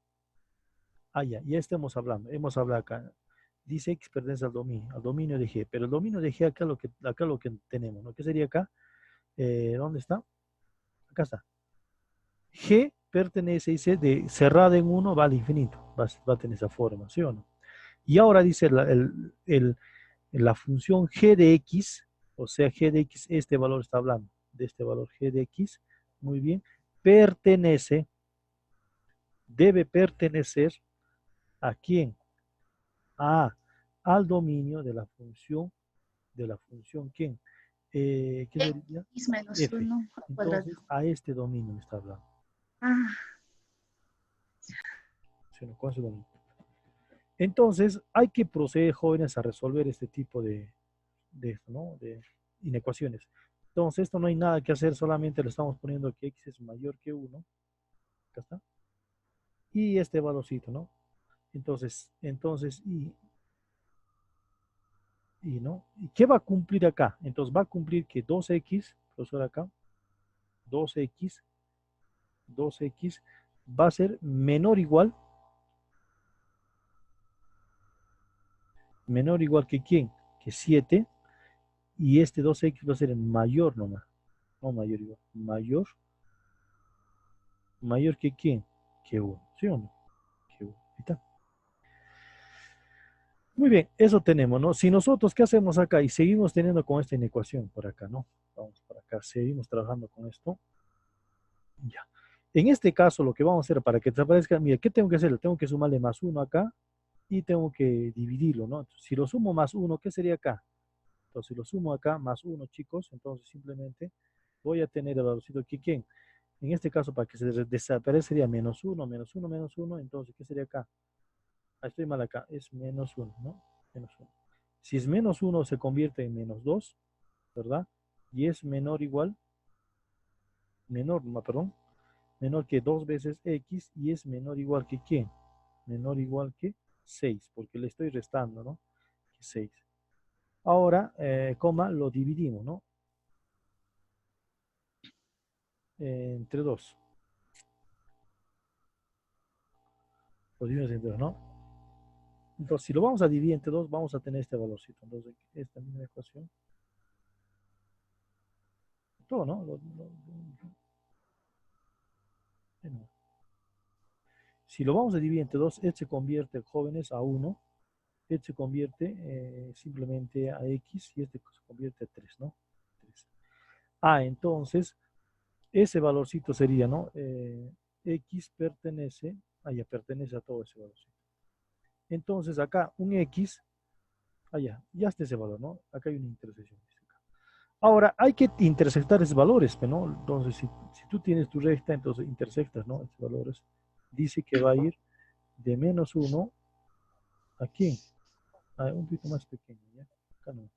ya estamos hablando. Hemos hablado acá. Dice X pertenece al dominio de G. Pero el dominio de G acá lo que tenemos, ¿no? ¿Qué sería acá? ¿Dónde está? Acá está. G pertenece, dice, de cerrada en 1 va al infinito. Va a tener esa forma, ¿sí o no? Y ahora dice la función g de x, o sea, g de x, este valor está hablando de este valor g de x, muy bien, pertenece, debe pertenecer ¿a quién? Al dominio de la función ¿quién? ¿Qué sería? X menos F. 1 al cuadrado. Entonces, a este dominio me está hablando. Ah, ¿Sí o no? Con ese dominio. Entonces, hay que proceder, jóvenes, a resolver este tipo de esto, ¿no? De inecuaciones. Entonces, esto no hay nada que hacer, solamente le estamos poniendo que x es mayor que 1. Acá está. Y este valorcito, ¿no? Entonces, ¿no? ¿Y qué va a cumplir acá? Entonces, va a cumplir que 2x, profesor acá, 2x va a ser menor igual que quién, que 7, y este 2x va a ser mayor nomás, no mayor igual, mayor que quién, que 1, ¿sí o no? Que 1, ahí está. Muy bien, eso tenemos, ¿no? Si nosotros, ¿qué hacemos acá? Y seguimos teniendo con esta inecuación por acá, ¿no? Vamos por acá, seguimos trabajando con esto. Ya. En este caso, lo que vamos a hacer para que te aparezca, mira, ¿qué tengo que hacer? Tengo que sumarle más 1 acá y tengo que dividirlo, ¿no? Entonces, si lo sumo más 1, ¿qué sería acá? Entonces, si lo sumo acá más 1, chicos, entonces simplemente voy a tener el valorcito aquí, ¿quién? En este caso, para que se desaparezca sería menos 1, menos 1, menos 1, entonces, ¿qué sería acá? Ah, estoy mal acá, es menos 1, ¿no? Menos 1. Si es menos 1, se convierte en menos 2, ¿verdad? Y es menor igual, perdón, menor que 2 veces x y es menor igual que ¿qué? Menor igual que 6, porque le estoy restando, ¿no? Que 6. Ahora, coma, lo dividimos, ¿no? Entre 2. Lo dividimos entre 2, ¿no? Entonces, si lo vamos a dividir entre 2, vamos a tener este valorcito. Entonces, esta misma ecuación. Todo, ¿no? Si lo vamos a dividir entre 2, este se convierte, jóvenes, a 1. Este se convierte simplemente a x y este se convierte a 3, ¿no? 3. Entonces, ese valorcito sería, ¿no? X pertenece, ya pertenece a todo ese valorcito. Entonces, acá un x, ya está ese valor, ¿no? Acá hay una intersección. Ahora, hay que intersectar esos valores, ¿no? Entonces, si tú tienes tu recta, entonces intersectas, ¿no? Estos valores. Dice que va a ir de menos 1 a quién? Un poquito más pequeño, ¿ya? Acá no.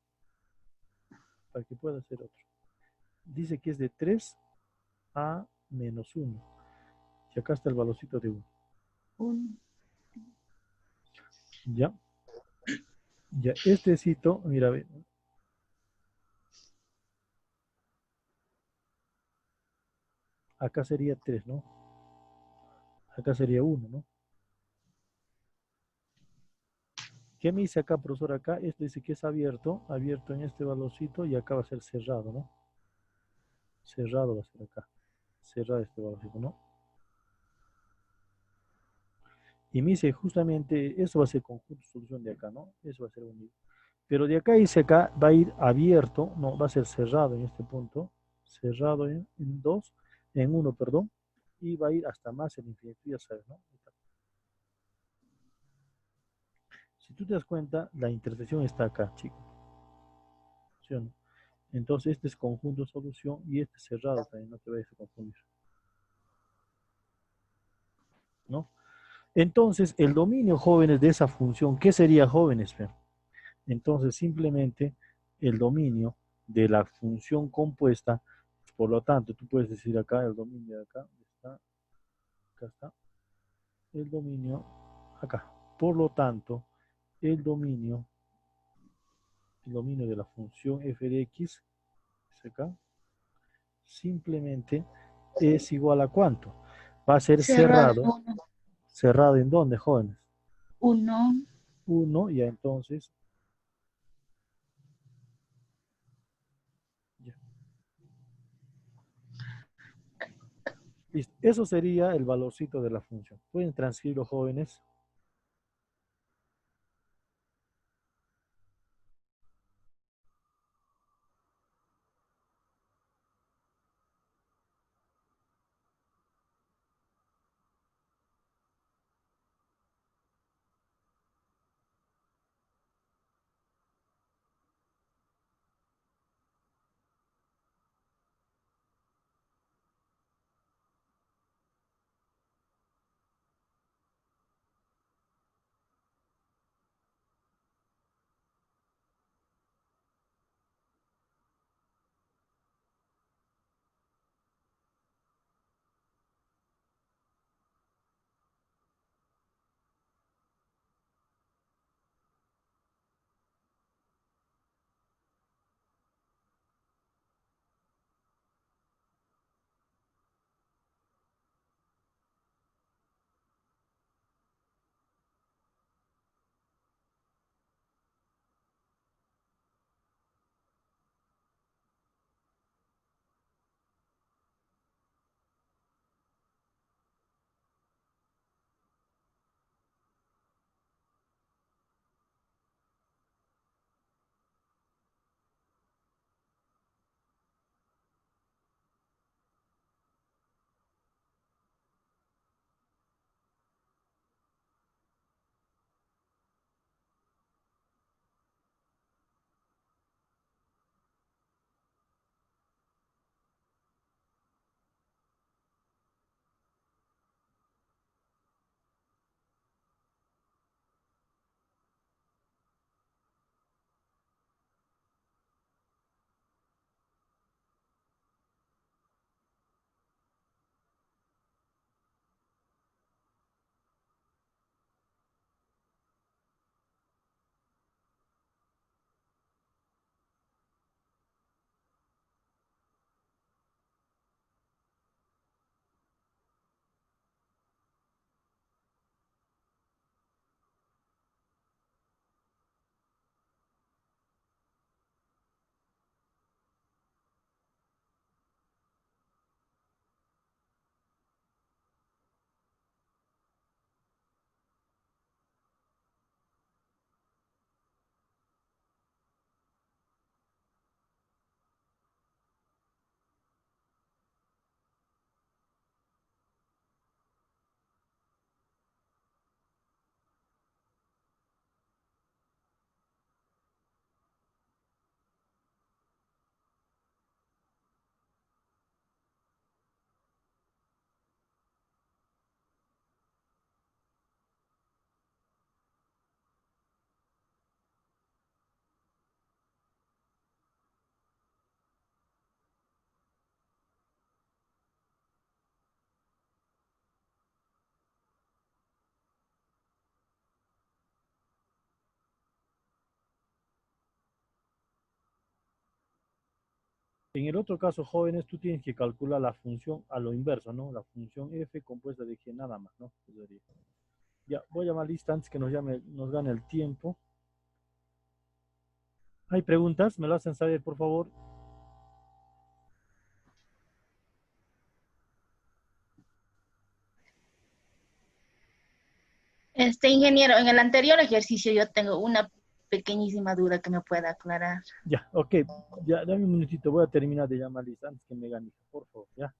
Para que pueda ser otro. Dice que es de 3 a menos 1. Y acá está el valorcito de 1. 1. ¿Ya? Ya, este cito, mira, ve, acá sería 3, ¿no? Acá sería 1, ¿no? ¿Qué me dice acá, profesor? Acá, esto dice que es abierto en este valorcito y acá va a ser cerrado, ¿no? Cerrado va a ser acá. Cerrado este valorcito, ¿no? Y me dice justamente, eso va a ser conjunto solución de acá, ¿no? Eso va a ser unido. Pero de acá dice acá, va a ir abierto, no, va a ser cerrado en este punto. Cerrado en 2, en 1, perdón. Y va a ir hasta más el infinito, ya sabes, ¿no? Si tú te das cuenta, la intersección está acá, chicos. ¿Sí o no? Entonces, este es conjunto solución y este es cerrado también, no te vayas a confundir. ¿No? Entonces, el dominio, jóvenes, de esa función, ¿qué sería, jóvenes? Entonces, simplemente el dominio de la función compuesta, por lo tanto, tú puedes decir acá, el dominio de acá está, el dominio acá. Por lo tanto, el dominio de la función f de x, es acá, simplemente es igual a ¿cuánto? Va a ser Cerrado cerrado. ¿Cerrado en dónde, jóvenes? 1. 1, ya entonces. Ya. Listo. Eso sería el valorcito de la función. Pueden transcribirlo, jóvenes. En el otro caso, jóvenes, tú tienes que calcular la función a lo inverso, ¿no? La función f compuesta de g nada más, ¿no? Eso sería. Ya, voy a llamar lista antes que nos gane el tiempo. ¿Hay preguntas? ¿Me lo hacen saber, por favor? Ingeniero, en el anterior ejercicio yo tengo una pequeñísima duda que me pueda aclarar. Ya, ok. Ya, dame un minutito. Voy a terminar de llamar lista antes que me gane, por favor, ya.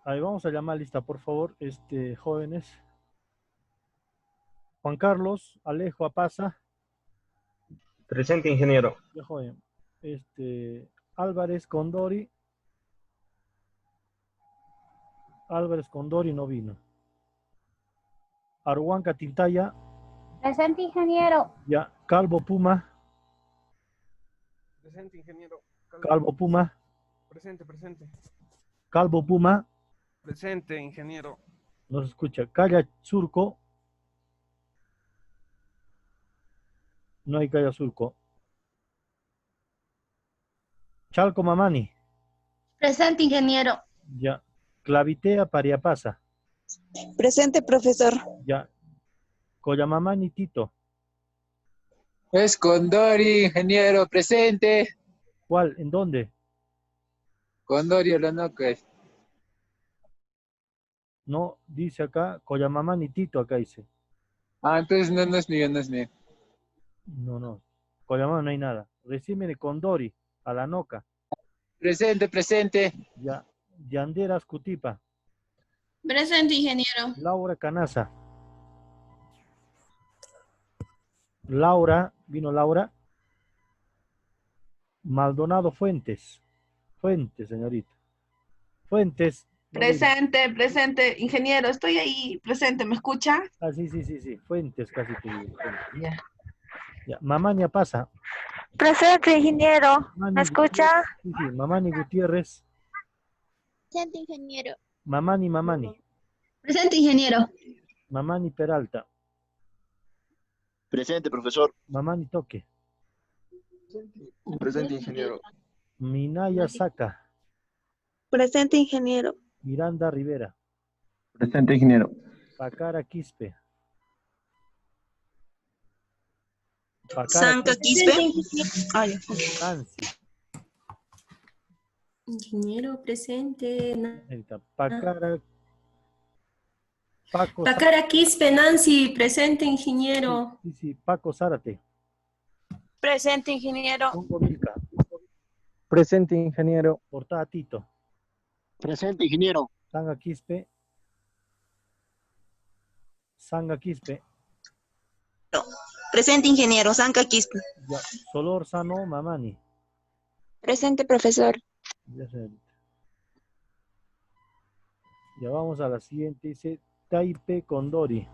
Ahí vamos a llamar lista, por favor, jóvenes. Juan Carlos, Alejo, Apaza. Presente, ingeniero. Ya, joven. Álvarez Condori. Álvarez Condori no vino. Aruanca Tintaya. Presente, ingeniero. Ya. Calvo Puma. Presente, ingeniero. Calvo Puma. Presente, presente. Calvo Puma. Presente, ingeniero. Nos escucha. Calla Surco. No hay Calla Surco. Chalco Mamani. Presente, ingeniero. Ya. Clavitea Pariapasa. Presente, profesor. Ya. Collamamani Tito. Es Condori, ingeniero, presente. ¿Cuál? ¿En dónde? Condori Olanoca. No, dice acá, Collamamani Tito, acá dice. Ah, entonces no es mío, no es mío. No. Collamamani no hay nada. Recíbeme Condori, Alanoca. Presente, presente. Ya. Yanderas Cutipa. Presente, ingeniero. Laura Canasa. Laura, vino Laura. Maldonado Fuentes. Fuentes, señorita. Fuentes. no vino. Presente, ingeniero, estoy ahí, presente, ¿me escucha? Ah, sí. Fuentes casi te digo. Fuentes. Ya. Ya. Mamania pasa. Presente, ingeniero. ¿Me escucha? Sí, Mamani Gutiérrez. Presente, ingeniero. Mamani. Presente, ingeniero. Mamani Peralta. Presente, profesor. Mamani Toque. Presente, ingeniero. Minaya Saca. Presente, ingeniero. Miranda Rivera. Presente, ingeniero. Pacara Quispe. Pacara Sanca Quispe. Ay, Nancy. Ingeniero, presente. Ahorita, Pacara. Paco. Pacara Quispe, Nancy, presente, ingeniero. Sí. Paco Zárate. presente, ingeniero. Congo Milka. Presente, ingeniero. Portada Tito. Presente, ingeniero. Sanga Quispe. Presente, ingeniero. Sanca Quispe. Ya. Solórzano Mamani. Presente, profesor. Ya, señorita. Ya vamos a la siguiente. Dice Taipe Condori.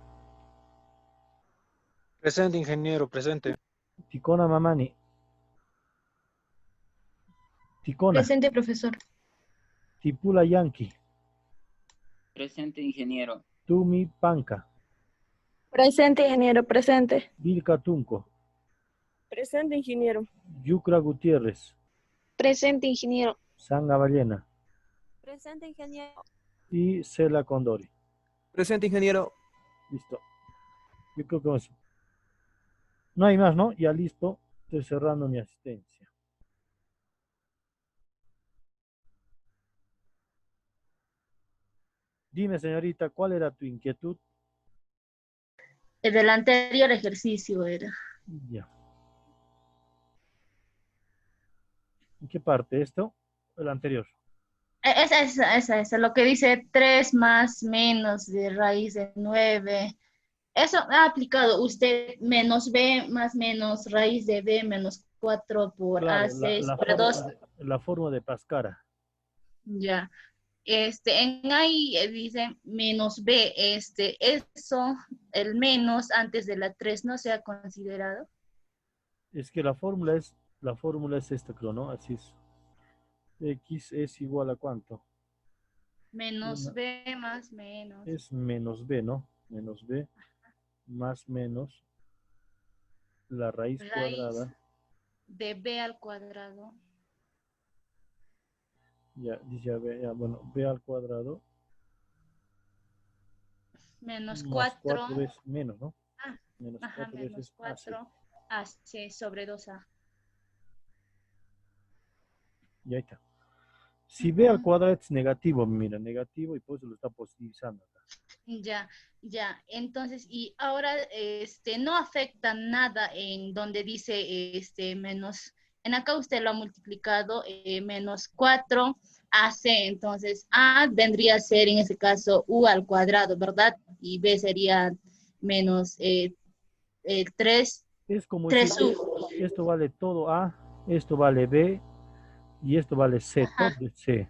Presente, ingeniero, presente. Ticona Mamani. Ticona. Presente, profesor. Tipula Yankee. Presente, ingeniero. Tumi Panca. Presente, ingeniero, presente. Vilca Tunco. Presente, ingeniero. Yucra Gutiérrez. Presente, ingeniero. Sanga Ballena. Presente, ingeniero. Y Cela Condori. Presente, ingeniero. Listo. Yo creo que con eso. No hay más, ¿no? Ya listo. Estoy cerrando mi asistencia. Dime, señorita, ¿cuál era tu inquietud? El del anterior ejercicio era. Ya. ¿En qué parte? ¿Esto? El anterior. Esa, lo que dice 3 más menos de raíz de 9. Eso ha aplicado usted menos b más menos raíz de b menos 4 por Claro, a6 sobre 2. la forma de Pascara. Ya. En ahí dice menos b. Eso, el menos antes de la 3 no se ha considerado. Es que la fórmula es esta, creo, ¿no? Así es. X es igual a ¿cuánto? Menos b más menos. Es menos b, ¿no? Menos b más menos la raíz cuadrada. De b al cuadrado. Ya, dice, ya, bueno, b al cuadrado. Menos Más 4. 4 es menos, ¿no? Menos 4 menos veces 4 AC sobre 2A. Y ahí está. Si b al cuadrado es negativo, mira, negativo y por eso lo está positivizando acá. Ya. Entonces, y ahora no afecta nada en donde dice menos. En acá usted lo ha multiplicado menos 4 AC. Entonces, A vendría a ser en ese caso U al cuadrado, ¿verdad? Y B sería menos 3. Es como 3U. Esto vale todo A, esto vale B y esto vale C, todo de C.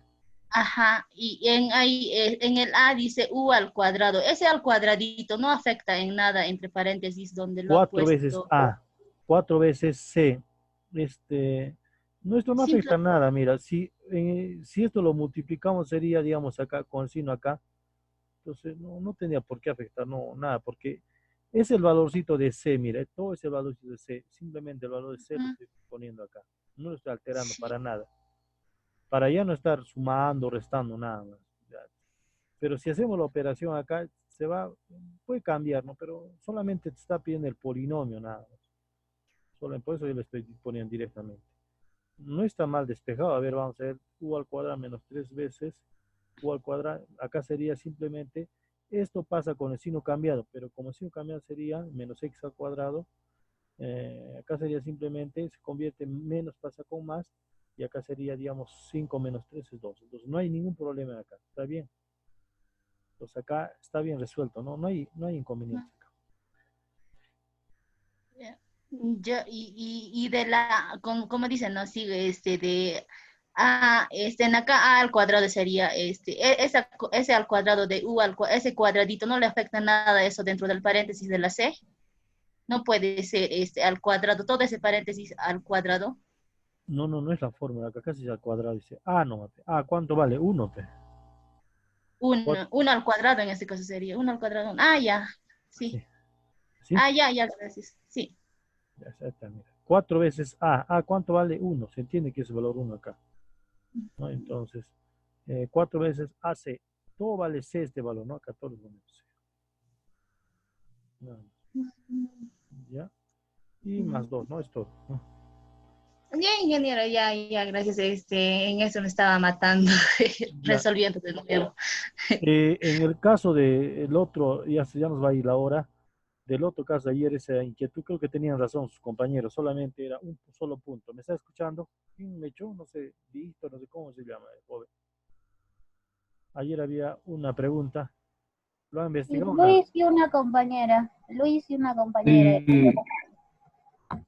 Ajá, y en el A dice U al cuadrado. Ese al cuadradito no afecta en nada, entre paréntesis, donde lo ha 4 puesto. veces A, 4 veces C. Esto no afecta nada, mira, si esto lo multiplicamos sería, digamos, acá, con signo acá, entonces no tenía por qué afectar, no, nada, porque Es el valorcito de C, mira, todo ese valorcito de C, simplemente el valor de C lo estoy poniendo acá. No lo estoy alterando para nada. Para ya no estar sumando, restando, nada más. Ya. Pero si hacemos la operación acá, puede cambiar, ¿no? Pero solamente te está pidiendo el polinomio, nada más. Solo por eso yo le estoy poniendo directamente. No está mal despejado. A ver, vamos a ver, u al cuadrado menos 3 veces u al cuadrado. Acá sería simplemente, esto pasa con el signo cambiado, pero como el signo cambiado sería menos x al cuadrado, acá sería simplemente, se convierte en menos, pasa con más, y acá sería, digamos, 5 menos 3 es 2. Entonces no hay ningún problema acá, está bien. Entonces acá está bien resuelto, no hay inconveniente. Ya, y de la, como dicen, ¿no? Sigue de en acá a al cuadrado sería ese al cuadrado de u ese cuadradito, ¿no le afecta nada eso dentro del paréntesis de la C? No puede ser al cuadrado, todo ese paréntesis al cuadrado. No es la fórmula, acá casi es al cuadrado, dice, no, ¿cuánto vale? 1, pe. Uno al cuadrado en este caso sería, 1 al cuadrado, ya, sí. ¿Sí? Ya, gracias, sí. Ya está, mira. 4 veces A. ¿Cuánto vale? 1. Se entiende que es el valor 1 acá, ¿no? Entonces, 4 veces AC. Todo vale C este valor, ¿no? 14 menos C. ¿Ya? Y más 2, ¿no? Es todo, ¿no? Ya, ingeniero, ya, gracias. En eso me estaba matando, resolviendo de nuevo. En el caso del otro, ya nos va a ir la hora. Del otro caso, ayer esa inquietud, creo que tenían razón sus compañeros, solamente era un solo punto. ¿Me está escuchando? ¿Quién me echó? No sé, Víctor, no sé cómo se llama el joven. Ayer había una pregunta. ¿Lo han investigado? Luis y una compañera.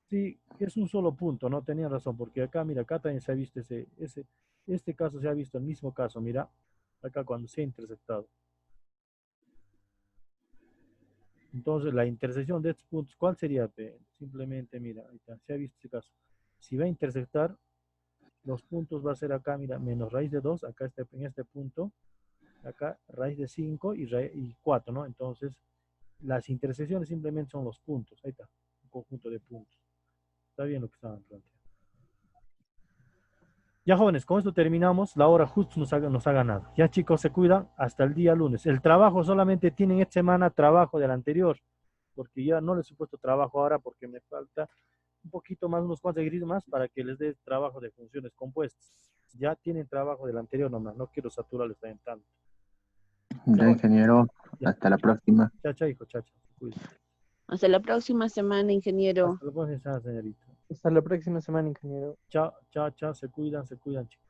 Sí, es un solo punto, ¿no? Tenía razón, porque acá, mira, acá también se ha visto este caso, se ha visto el mismo caso, mira, acá cuando se ha intersectado. Entonces, la intersección de estos puntos, ¿cuál sería? Simplemente, mira, ahí está, se ha visto este caso. Si va a intersectar, los puntos va a ser acá, mira, menos raíz de 2, acá en este punto, acá raíz de 5 y 4, ¿no? Entonces, las intersecciones simplemente son los puntos, ahí está, un conjunto de puntos. Está bien lo que estaban planteando. Ya, jóvenes, con esto terminamos. La hora justo nos ha ganado. Ya, chicos, se cuidan hasta el día lunes. El trabajo solamente tienen esta semana trabajo del anterior, porque ya no les he puesto trabajo ahora porque me falta un poquito más, unos cuantos ejercicios más para que les dé trabajo de funciones compuestas. Ya tienen trabajo del anterior nomás, no quiero saturarles también tanto. Ya, ingeniero, hasta la próxima. Chao, hijo, chao. Hasta la próxima semana, ingeniero. Hasta la próxima semana, señorita. Hasta la próxima semana, ingeniero. Chao, se cuidan, chicos.